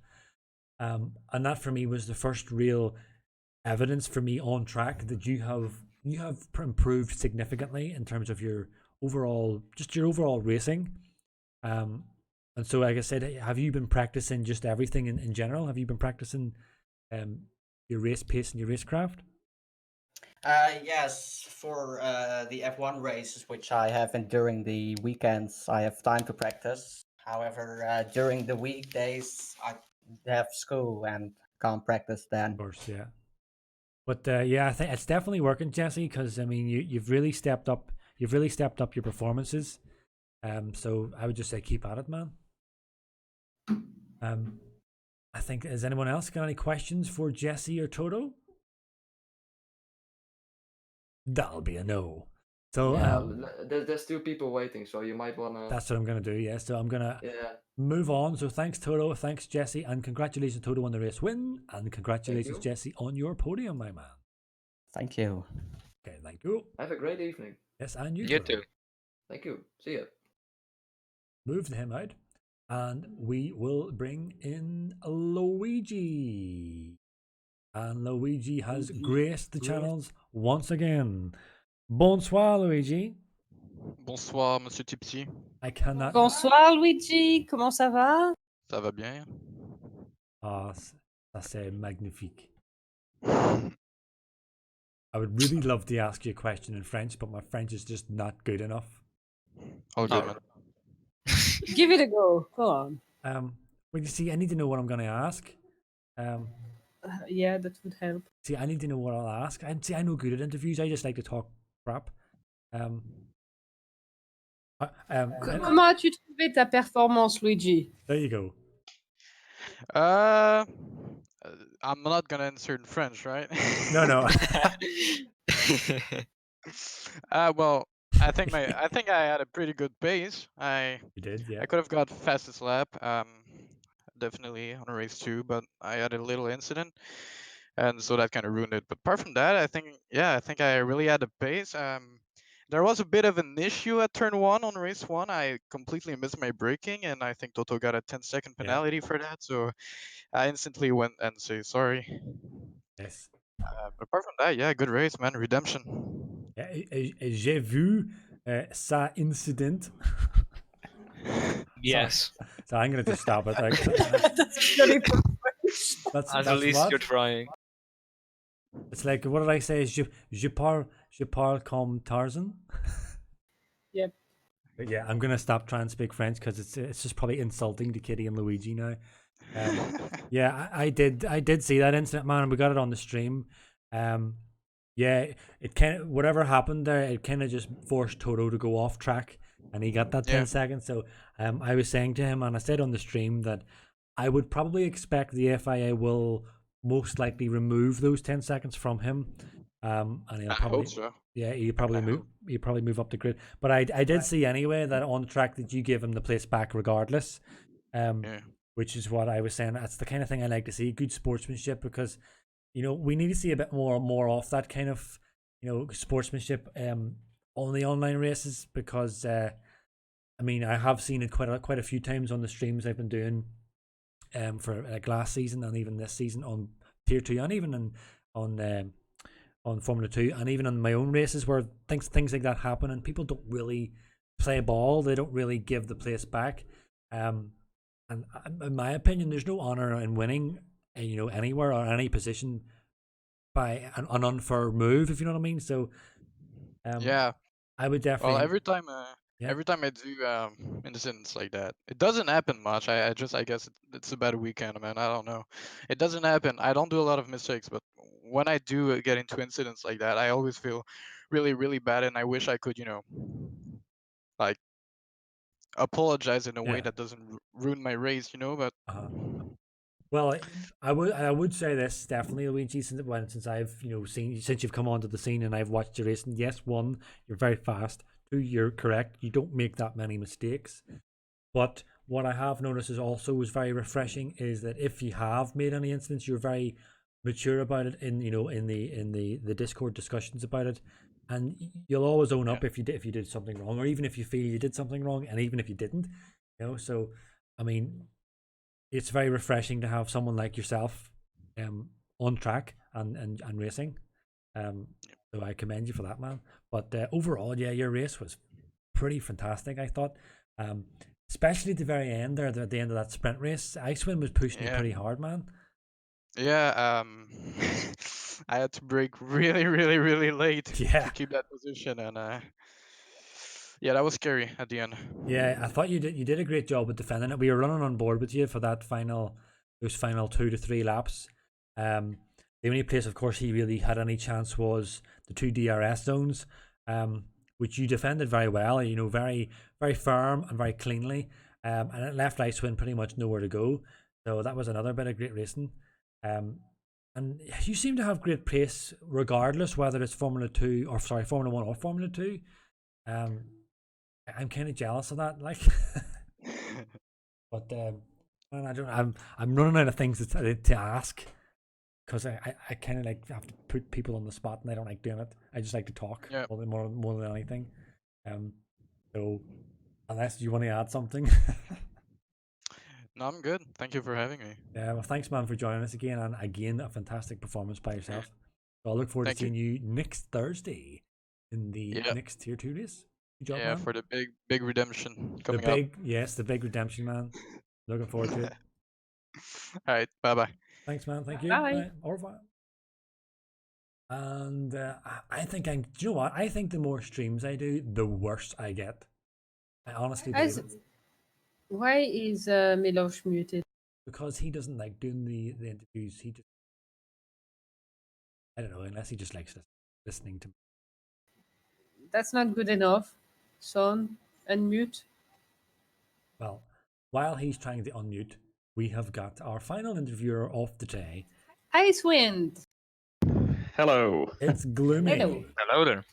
and that for me was the first real evidence for me on track that you have improved significantly in terms of your overall racing. And so like I said, have you been practicing just everything in general? Have you been practicing your race pace and your racecraft? Yes, for the F1 races, which I have, and during the weekends, I have time to practice. However, during the weekdays, I have school and can't practice then. Of course, yeah. But yeah, I think it's definitely working, Jesse, because I mean you've really stepped up your performances. So I would just say keep at it, man. I think, has anyone else got any questions for Jesse or Toto? That'll be a no. So there's 2 people waiting, so you might wanna. that's what I'm gonna do. Yeah. So I'm gonna Yeah. move on. So thanks Toto, thanks Jesse, and congratulations Toto on the race win, and congratulations you. Jesse on your podium, my man. Thank you. Okay, thank you. Have a great evening. Yes, and you. You Toto. too. Thank you. See ya. Move him out, and we will bring in Luigi. And Luigi has graced the channels once again. Bonsoir, Luigi. Bonsoir, Monsieur Tipsy. I cannot. Bonsoir, Luigi. Comment ça va? Ça va bien? Ah, ça c'est magnifique. I would really love to ask you a question in French, but my French is just not good enough. All good, Oh. man. Give it a go. Go on. Well, you see, I need to know what I'm going to ask. Yeah, that would help. See, I need to know what I'll ask. And see, I'm no good at interviews. I just like to talk crap. Comment as-tu trouvé ta performance, Luigi? There you go. I'm not gonna answer in French, right? No. Well, I think I had a pretty good pace. You did, yeah. I could have got fastest lap, definitely on race 2, but I had a little incident, and so that kind of ruined it. But apart from that, I think I really had a pace. There was a bit of an issue at turn 1 on race 1. I completely missed my braking, and I think Toto got a 10-second Yeah. penalty for that. So I instantly went and say sorry. Yes. Apart from that, yeah, good race, man. Redemption. Yeah, j'ai vu ça incident. Yes. So I'm gonna just stop it. Like, That's very that's At least what? you're trying. It's like, what did I say? Je parle comme Tarzan. Yep. But yeah, I'm gonna stop trying to speak French because it's just probably insulting to Kitty and Luigi now. Yeah, I did see that incident, man, and we got it on the stream. Yeah, it kind of, whatever happened there, it kind of just forced Toto to go off track, and he got that 10 Yeah. seconds. So I was saying to him, and I said on the stream that I would probably expect the FIA will most likely remove those 10 seconds from him. And he'll I probably, hope so. yeah, he'll I probably move up the grid. But I did see anyway that on the track that you give him the place back regardless. Yeah. Which is what I was saying. That's the kind of thing I like to see, good sportsmanship, because we need to see a bit more off that kind of sportsmanship on the online races, because I mean, I have seen it quite a few times on the streams I've been doing for like last season and even this season on Tier 2 and even on Formula 2 and even on my own races where things like that happen and people don't really play ball, they don't really give the place back. And in my opinion, there's no honor in winning, anywhere or any position by an unfair move, if you know what I mean. So, Yeah. I would definitely. Well, every time Yeah. every time I do incidents like that, it doesn't happen much. I guess it's a bad weekend, man. I don't know. It doesn't happen. I don't do a lot of mistakes, but when I do get into incidents like that, I always feel really, really bad, and I wish I could, like apologize in a way Yeah. that doesn't ruin my race, But Well, I would say this definitely, Luigi, since I've since you've come onto the scene and I've watched your racing. Yes, one, you're very fast. Two, you're correct. You don't make that many mistakes. But what I have noticed is very refreshing is that if you have made any incidents, you're very mature about it in the Discord discussions about it, and you'll always own up if you did something wrong, or even if you feel you did something wrong, and even if you didn't, So, I mean, it's very refreshing to have someone like yourself on track and racing. So I commend you for that, man. But overall, yeah, your race was pretty fantastic, I thought. Especially at the very end there, at the end of that sprint race, Icewind was pushing you pretty hard, man. Yeah, I had to brake really, really, really late to keep that position, and yeah, that was scary at the end. Yeah, I thought you did a great job with defending it. We were running on board with you for those final 2 to 3 laps. The only place, of course, he really had any chance was the 2 DRS zones, which you defended very well. Very, very firm and very cleanly, and it left Icewind pretty much nowhere to go. So that was another bit of great racing. And you seem to have great pace regardless whether it's Formula 1 or Formula 2. I'm kind of jealous of that, like. But man, I'm running out of things to ask, because I kind of like have to put people on the spot, and I don't like doing it. I just like to talk more than anything. So unless you want to add something. No, I'm good. Thank you for having me. Yeah, well, thanks, man, for joining us again, and again, a fantastic performance by yourself. So I look forward to seeing you next Thursday in the next Tier 2 race. Good job, man. For the big redemption coming up. Yes, the big redemption, man. Looking forward to it. All right, bye-bye. Thanks, man. Thank you. Bye. Au revoir. And I think do you know what? I think the more streams I do, the worse I get. I honestly believe it. Why is Miloš muted? Because he doesn't like doing the interviews. He just, I don't know, unless he just likes listening to me. That's not good enough. Son, unmute. Well, while he's trying to unmute, we have got our final interviewer of the day. Icewind. Hello. It's Gloomy. Hello. Hello there.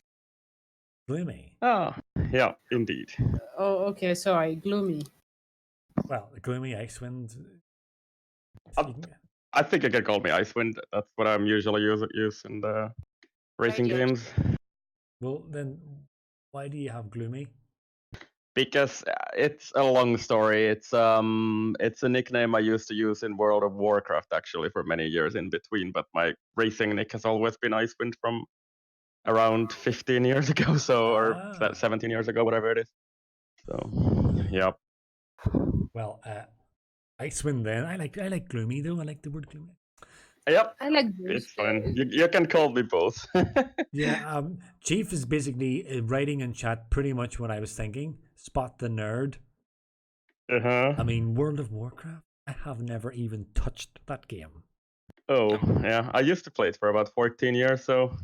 Gloomy. Ah, yeah, indeed. Oh, okay. Sorry, gloomy. Well, Gloomy, Icewind. Uh, You can- I think you can call me Icewind. That's what I'm usually use in the racing Okay. games. Well, then, why do you have Gloomy? Because it's a long story. It's a nickname I used to use in World of Warcraft actually for many years in between. But my racing nick has always been Icewind from around 15 years ago, so or Ah. 17 years ago, whatever it is. So yeah. Well, Icewind then. I like Gloomy though. I like the word Gloomy. Yep, I like both. it's fine. You can call me both. Yeah, Chief is basically writing in chat pretty much what I was thinking. Spot the nerd. Uh-huh. I mean, World of Warcraft. I have never even touched that game. Oh, yeah. I used to play it for about 14 years, so.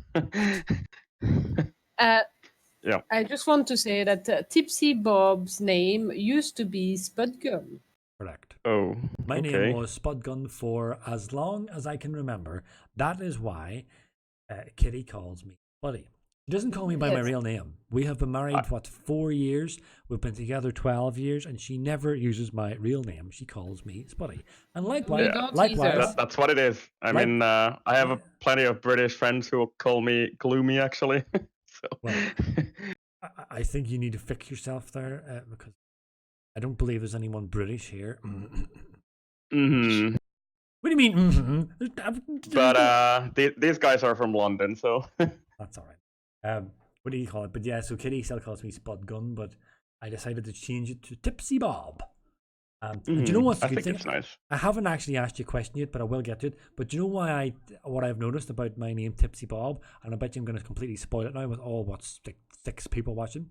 Yeah. I just want to say that TipsyBob's name used to be Spudgun. Correct. Oh, My name okay. was Spudgun for as long as I can remember. That is why Kitty calls me Buddy. She doesn't call me by my Yes. real name. We have been married, 4 years? We've been together 12 years, and she never uses my real name. She calls me Spuddy. And likewise, You don't likewise, either. That's what it is. I Like- mean, I have yeah. plenty of British friends who will call me Gloomy, actually. So. Well, I think you need to fix yourself there because I don't believe there's anyone British here. Mhm. What do you mean? Mm-hmm? But these guys are from London, so. That's all right. What do you call it? But yeah, so Kitty still calls me Spud Gun, but I decided to change it to TipsyBob. And do you know what's a I good think thing? it's nice. I haven't actually asked you a question yet, but I will get to it. But do you know what I've noticed about my name TipsyBob? And I bet you I'm going to completely spoil it now with all what's like 6 people watching.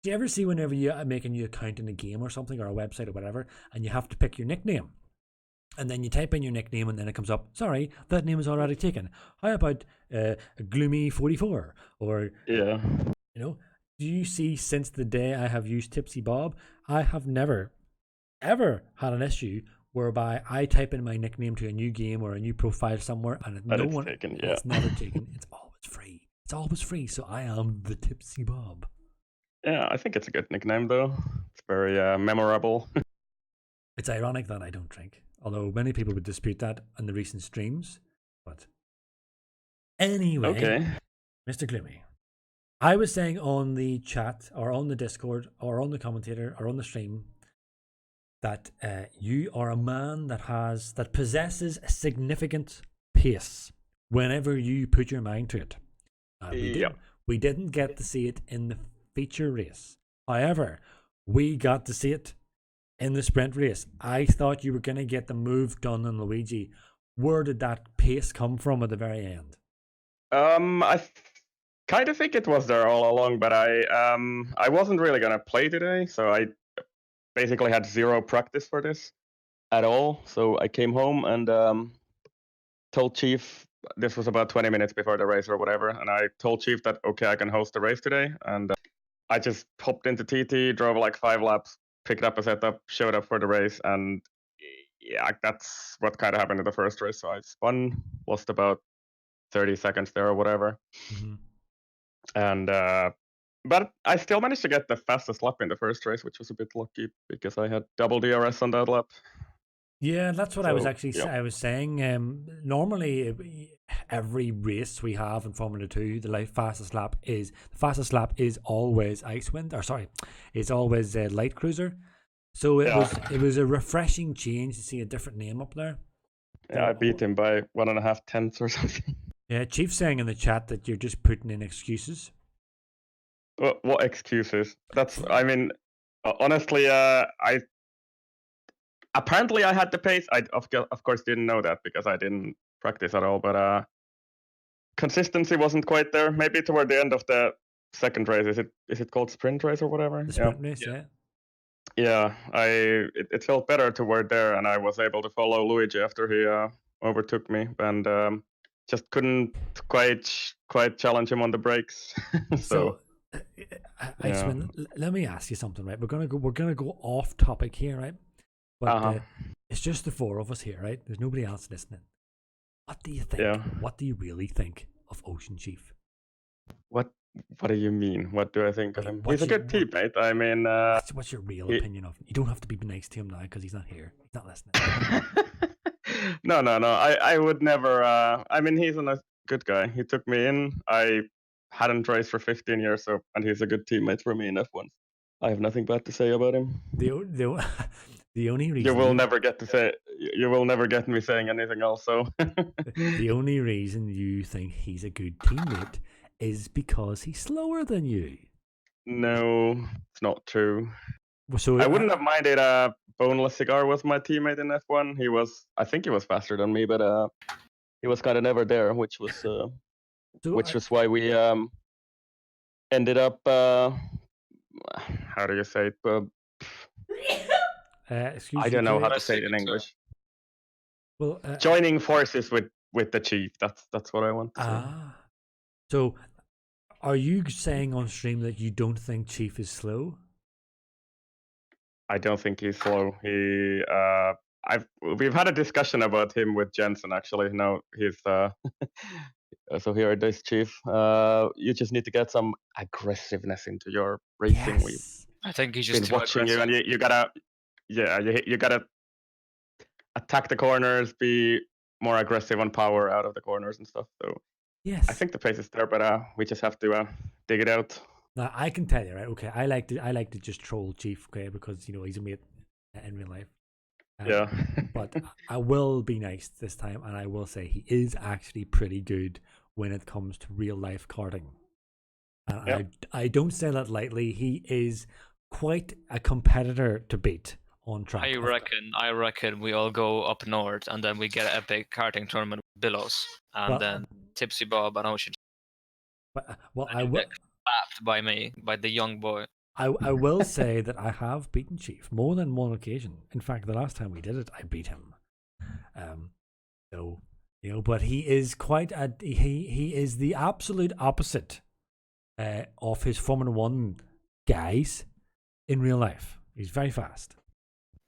Do you ever see whenever you make a new account in a game or something or a website or whatever, and you have to pick your nickname? And then you type in your nickname and then it comes up, sorry, that name is already taken. How about Gloomy44? Or, Yeah. you know, do you see since the day I have used TipsyBob, I have never, ever had an issue whereby I type in my nickname to a new game or a new profile somewhere and it's taken, yeah. it's never taken. It's always free. It's always free. So I am the TipsyBob. Yeah, I think it's a good nickname, though. It's very memorable. It's ironic that I don't drink, although many people would dispute that in the recent streams. But anyway, Okay. Mr. Gloomy, I was saying on the chat or on the Discord or on the commentator or on the stream that you are a man that possesses a significant pace whenever you put your mind to it. We didn't get to see it in the feature race. However, we got to see it in the sprint race. I thought you were going to get the move done on Luigi. Where did that pace come from at the very end? I kind of think it was there all along, but I wasn't really gonna play today, so I basically had zero practice for this at all. So I came home and told Chief, this was about 20 minutes before the race or whatever, and I told Chief that okay, I can host the race today, and I just hopped into TT, drove like 5 laps, picked up a setup, showed up for the race, and yeah, that's what kind of happened in the first race. So I spun, lost about 30 seconds there or whatever. Mm-hmm. And but I still managed to get the fastest lap in the first race, which was a bit lucky because I had double DRS on that lap. Yeah, that's what I was So, actually yeah. I was saying. Normally, every race we have in Formula 2, the fastest lap is always Icewind, or sorry, it's always Light Cruiser. So it was a refreshing change to see a different name up there. Yeah, I beat him by 1.5 tenths or something. Yeah, Chief saying in the chat that you're just putting in excuses. What excuses? I mean, honestly, I apparently I had the pace. I of course didn't know that because I didn't practice at all. But consistency wasn't quite there. Maybe toward the end of the second race, is it called sprint race or whatever? The sprint race, yeah. Yeah, it felt better toward there, and I was able to follow Luigi after he overtook me, and just couldn't quite challenge him on the brakes. So Icewind, let me ask you something, right? We're gonna go off topic here, right? But it's just the 4 of us here, right? There's nobody else listening. What do you think? Yeah. What do you really think of OceanChief? What What do you mean? What do I think of Wait, him? what's He's a your- good teammate. I mean, What's your real he- opinion of him? You don't have to be nice to him now because he's not here. He's not listening. no. I would never. I mean, he's a good guy. He took me in. I hadn't raced for 15 years, so and he's a good teammate for me in F1. I have nothing bad to say about him. The only reason You will never get to say. You will never get me saying anything else. So the only reason you think he's a good teammate is because he's slower than you. no, it's not true. So I wouldn't have minded. Boneless Cigar was my teammate in F1. I think he was faster than me, but he was kind of never there, which was why we ended up. How do you say it? Excuse I don't know how Craig. to say it in English. Well, Joining forces with the chief. That's what I want to say. So, are you saying on stream that you don't think Chief is slow? I don't think he's slow. We've had a discussion about him with Jensen actually. No, he's so here it is, Chief. You just need to get some aggressiveness into your racing. We've Yes. I think he's just been too watching you, aggressive. and you gotta, you gotta attack the corners, be more aggressive on power out of the corners and stuff. So Yes. I think the pace is there, but we just have to dig it out. Now I can tell you, right? Okay, I like to just troll Chief, okay, because he's a mate in real life. Yeah. But I will be nice this time, and I will say he is actually pretty good when it comes to real life karting. And Yeah. I don't say that lightly. He is quite a competitor to beat on track. I reckon we all go up north and then we get a big karting tournament with Billows and then TipsyBob and Ocean. But well, And I will. Slapped by me, by the young boy. I will say that I have beaten Chief more than one occasion. In fact, the last time we did it, I beat him. So but he is he is the absolute opposite of his Formula One guys in real life. He's very fast.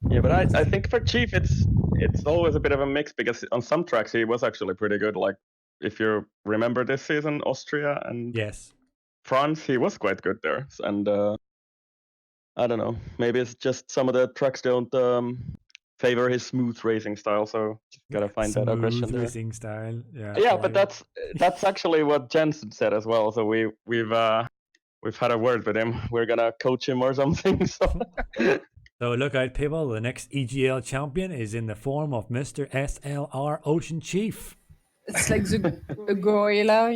Yeah, but I think for Chief it's always a bit of a mix because on some tracks he was actually pretty good. Like if you remember this season, Austria and Yes, France, he was quite good there. And I don't know, maybe it's just some of the tracks don't favor his smooth racing style, so just gotta find that aggression smooth there. racing style. Yeah. Yeah, but that's actually what Jensen said as well. So we've had a word with him. We're gonna coach him or something. So look out, people. The next EGL champion is in the form of Mr. SLR OceanChief. It's like a gorilla,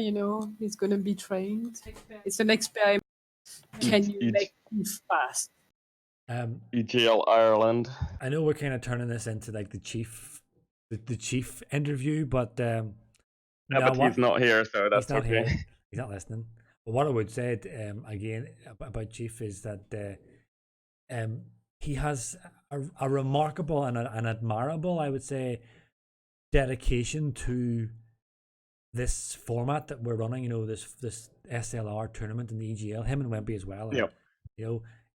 he's gonna be trained. It's an experiment. Can you make him fast? EGL Ireland. I know we're kind of turning this into like the chief interview, but He's not here, so that's he's not okay. here. He's not listening. But what I would say again about Chief is that he has a remarkable and an admirable, I would say, dedication to this format that we're running. This SLR tournament in the EGL. Him and Wemby as well. Yeah.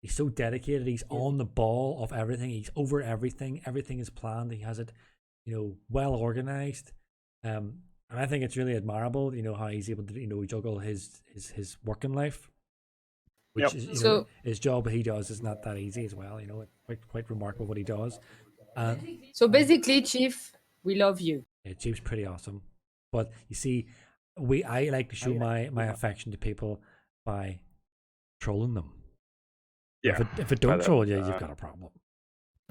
He's so dedicated. He's on the ball of everything. He's over everything. Everything is planned. He has it, well organized. And I think it's really admirable, how he's able to, juggle his working life, which is, his job he does is not that easy as well. Quite remarkable what he does. So basically, Chief, we love you. Yeah, Chief's pretty awesome. But you see, I like to show my affection to people by trolling them. Yeah. If it don't troll you, you've got a problem.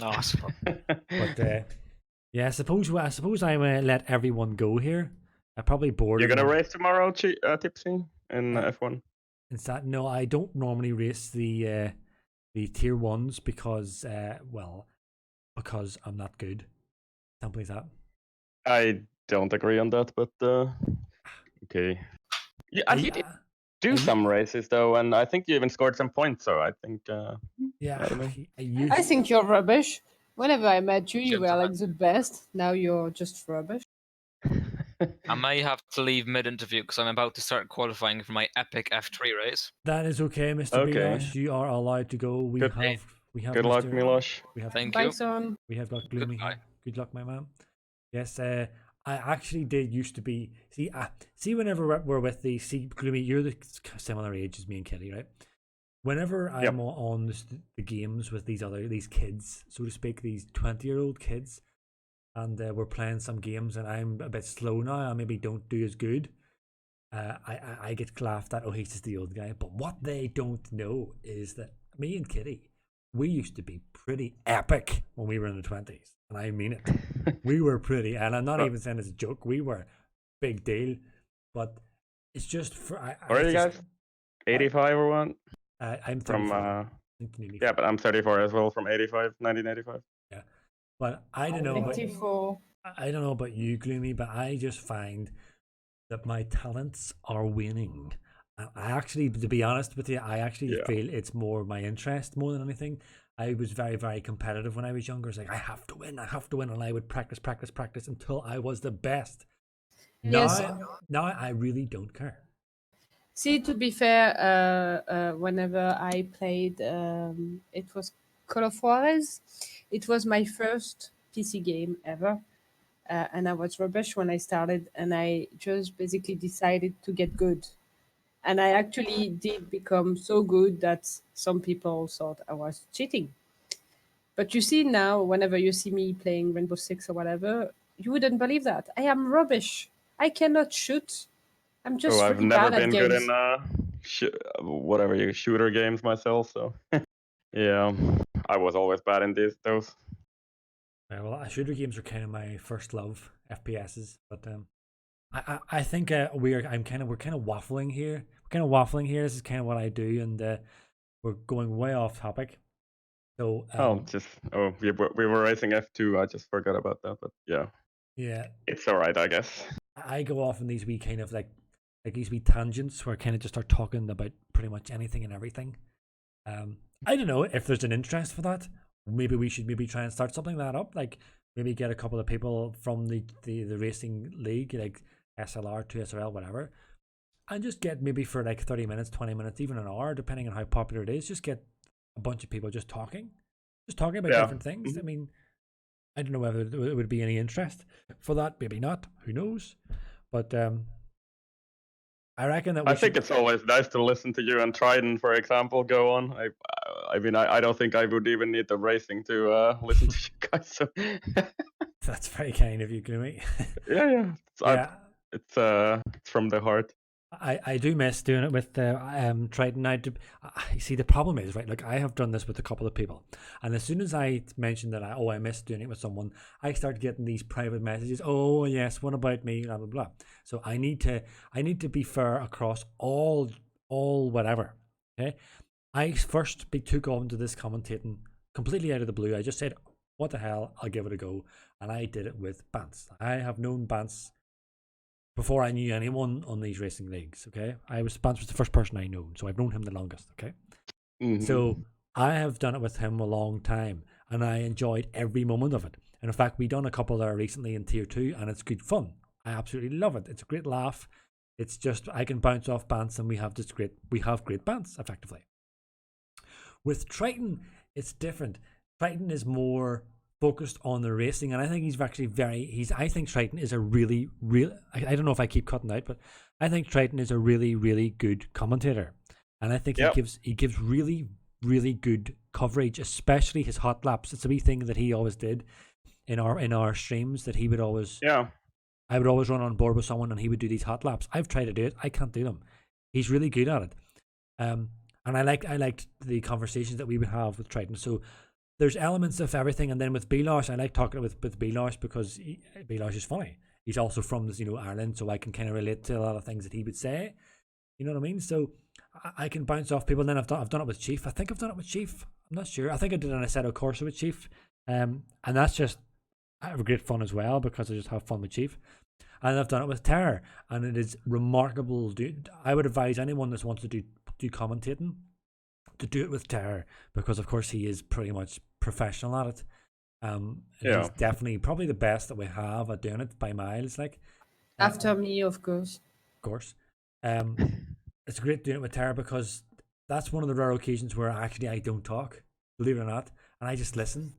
Awesome. But yeah, I suppose I'm gonna let everyone go here. I probably bored. You're gonna race tomorrow, Tipsy, in F1. No, I don't normally race the tier ones because because I'm not good. Simple as that. I don't agree on that, but okay. Yeah, he did do some races though, and I think you even scored some points. So I think I think you're rubbish. Whenever I met you, you were like the best. Now you're just rubbish. I may have to leave mid-interview because I'm about to start qualifying for my epic F3 race. That is okay, Mr. Okay. Milosh. You are allowed to go. We have good luck, Milosh. We have Thank Bye, you. son. We have got Gloomy Goodbye. here. Good luck, my man. Yes, I actually did used to be see whenever we're with the Gloomy, you're the similar age as me and Kitty, right? Whenever Yep. I'm on the games with these kids, so to speak, these 20-year-old kids, and we're playing some games, and I'm a bit slow now, I maybe don't do as good. I get laughed at. Oh, he's just the old guy. But what they don't know is that me and Kitty, we used to be pretty epic when we were in the 20s, and I mean it. We were pretty, and I'm not But- even saying it's a joke. We were big deal, but it's just for. Where are you guys? 85 or what? I'm 34. From I think the newly- yeah, but I'm 34 as well from 1985. But I don't know about 54. I don't know about you, Gloomy, but I just find that my talents are waning. I actually, to be honest with you, I actually Yeah. feel it's more my interest more than anything. I was very, very competitive when I was younger. It's like, I have to win, and I would practice until I was the best. Yes. Now I really don't care. See, to be fair, whenever I played, it was Call of Juarez. It was my first PC game ever. And I was rubbish when I started, and I just basically decided to get good. And I actually did become so good that some people thought I was cheating. But you see now, whenever you see me playing Rainbow Six or whatever, you wouldn't believe that. I am rubbish. I cannot shoot. I'm just Oh, I've really never bad at been good games. in whatever you shooter games myself. So yeah, I was always bad in those. Well, shooter games are kind of my first love, FPSs. But I think we're kind of waffling here. We're kind of waffling here. This is kind of what I do, and we're going way off topic. So we were racing F2. I just forgot about that, but yeah, it's all right, I guess. I go off in these wee kind of like these wee tangents where I kind of just start talking about pretty much anything and everything. I don't know if there's an interest for that. Maybe we should try and start something that up. Like maybe get a couple of people from the racing league, like SLR, 2SRL, whatever, and just get maybe for like 30 minutes, 20 minutes, even an hour, depending on how popular it is. Just get a bunch of people just talking about different things. I mean, I don't know whether there would be any interest for that. Maybe not. Who knows? But I reckon that I think it's always nice to listen to you and Triton, for example, go on. I mean, I don't think I would even need the racing to listen to you guys. So that's very kind of you, Gloomy. yeah. It's from the heart. I do miss doing it with Triton. You see, the problem is, right, like I have done this with a couple of people, and as soon as I mentioned that I miss doing it with someone, I start getting these private messages. Oh yes, what about me? Blah blah blah. So I need to be fair across all whatever. Okay, I first took on to this commentating completely out of the blue. I just said, what the hell, I'll give it a go, and I did it with Bance. I have known Bance before I knew anyone on these racing leagues. Okay, Bance was the first person I known, so I've known him the longest. Okay, so I have done it with him a long time, and I enjoyed every moment of it. And in fact, we done a couple there recently in tier 2, and it's good fun. I absolutely love it. It's a great laugh. It's just I can bounce off Bance, and we have great Bance effectively. With Triton, it's different. Triton is more focused on the racing, and I think I think Triton is a really I don't know if I keep cutting out, but I think Triton is a really, really good commentator, and I think he gives really, really good coverage, especially his hot laps. It's a wee thing that he always did in our streams, that he would always I would always run on board with someone and he would do these hot laps. I've tried to do it, I can't do them. He's really good at it. And I liked the conversations that we would have with Triton. So there's elements of everything, and then with Bilosh, I like talking with Bilosh because Bilosh is funny. He's also from this, Ireland, so I can kind of relate to a lot of things that he would say. You know what I mean? So I can bounce off people. And then I've done it with Chief. I think I've done it with Chief. I'm not sure. I think I did an Assetto Corsa with Chief, and that's just I have great fun as well because I just have fun with Chief. And I've done it with Terror, and it is remarkable. I would advise anyone that wants to do commentating to do it with Terror, because of course he is pretty much professional at it. He's definitely probably the best that we have at doing it by miles. Like after me, of course. It's great doing it with Terror because that's one of the rare occasions where actually I don't talk, believe it or not, and I just listen.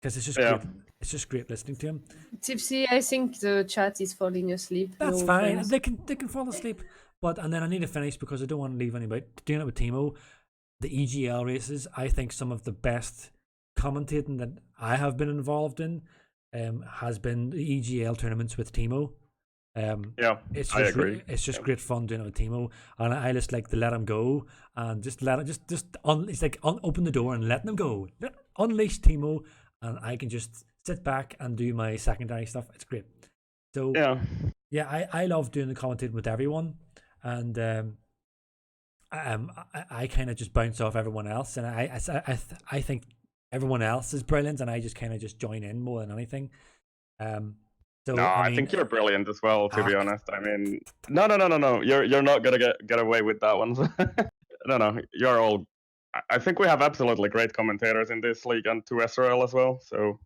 because it's just Yeah. great. It's just great listening to him. Tipsy, I think the chat is falling asleep. That's No fine. offense. They can fall asleep. And then I need to finish because I don't want to leave anybody. Doing it with Thimo, the EGL races. I think some of the best commentating that I have been involved in has been the EGL tournaments with Thimo. Yeah, It's I just agree. it's just Yeah. great fun doing it with Thimo, and I just like to let him go and just let it it's like open the door and letting him go, unleash Thimo, and I can just sit back and do my secondary stuff. It's great. So Yeah. I love doing the commentating with everyone, and I kind of just bounce off everyone else, and I think everyone else is brilliant, and I just kind of just join in more than anything. So No, I I mean, think you're brilliant as well. To be Ah. honest, I mean, no. You're not gonna get away with that one. No. You're all. I think we have absolutely great commentators in this league and 2SRL as well. So,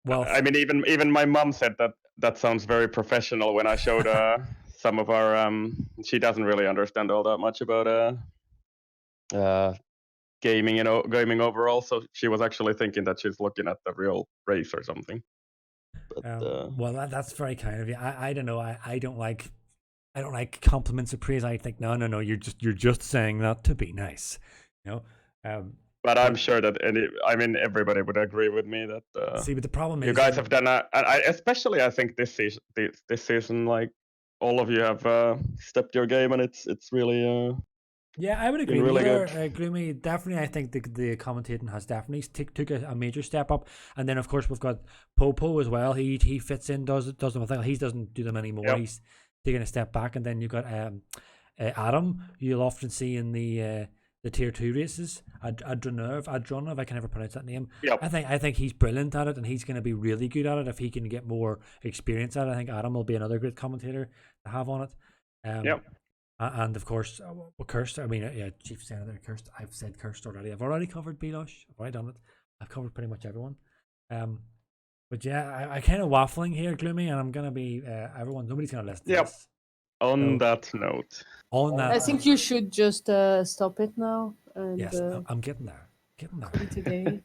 well, I mean, even my mom said that sounds very professional when I showed some of our. She doesn't really understand all that much about gaming, gaming overall. So she was actually thinking that she's looking at the real race or something. But well, that's very kind of you. I don't know. I don't like compliments or praise. I think no. You're just saying that to be nice, you know. But I'm sure that everybody would agree with me that See, but the problem you is guys have done especially I think this season, like all of you have stepped your game, and it's really yeah, I would agree. been really good. Gloomy, definitely. I think the commentating has definitely took a major step up, and then of course we've got Popo as well. He fits in, does them. I think he doesn't do them anymore. Yep. He's taking a step back, and then you've got Adam, who you'll often see in the tier 2 races. Adronov, I can never pronounce that name. Yep. I think he's brilliant at it, and he's going to be really good at it if he can get more experience at it. I think Adam will be another great commentator to have on it. Yep. And of course, Cursed. I mean, yeah, Chief said it. Cursed. I've said Cursed already. I've already covered Belush. I've already done it. I've covered pretty much everyone. But yeah, I kind of waffling here, Gloomy, and I'm gonna be nobody's gonna listen to Yep. this. On So- that note, On that, I think you should just stop it now and yes, I'm getting there. Getting there. call it a day.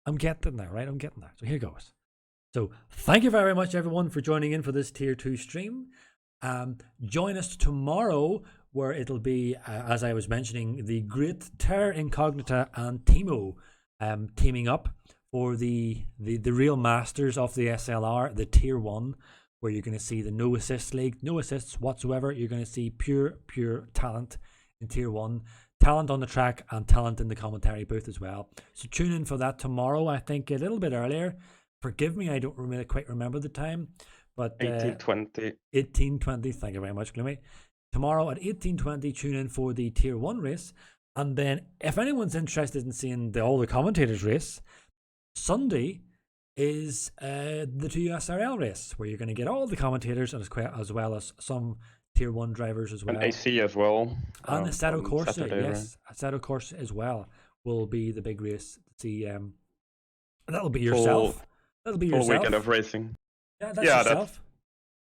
I'm getting there, right? I'm getting there. So here goes. So thank you very much, everyone, for joining in for this tier 2 stream. Join us tomorrow, where it'll be, as I was mentioning, the great Incognita and Thimo teaming up for the real masters of the SLR, the tier 1, where you're going to see the no assist league, no assists whatsoever. You're going to see pure talent in tier 1, talent on the track and talent in the commentary booth as well. So tune in for that tomorrow. I think a little bit earlier. Forgive me, I don't really quite remember the time, but 1820. 18:20. Thank you very much, Gloomy. Tomorrow at 18:20, tune in for the tier 1 race, and then if anyone's interested in seeing all the commentators race, Sunday is the 2SRL race, where you're going to get all the commentators as well as some tier 1 drivers as well. And AC as well. And Assetto on Corsa, Saturday, yes. Assetto Corsa as well will be the big race. See, that'll be yourself. That'll be Full yourself. weekend of racing. Yeah, that's yourself.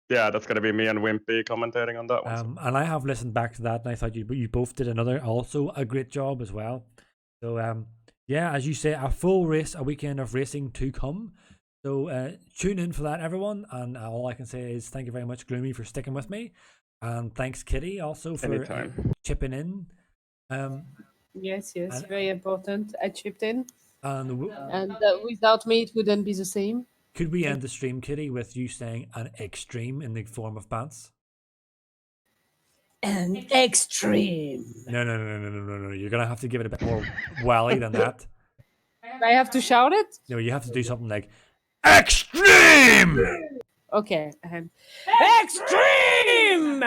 That's gonna be me and Wimpy commentating on that one. And I have listened back to that, and I thought you both did also a great job as well. So yeah, as you say, a weekend of racing to come. So tune in for that, everyone. And all I can say is thank you very much, Gloomy, for sticking with me, and thanks, Kitty, also for chipping in. Yes, and- very important. I chipped in, And without me, it wouldn't be the same. could we end the stream, Kitty, with you saying an extreme in the form of bants? An extreme. No. You're gonna have to give it a bit more wally than that. I have to shout it? No, you have to do something like extreme. Okay. Extreme!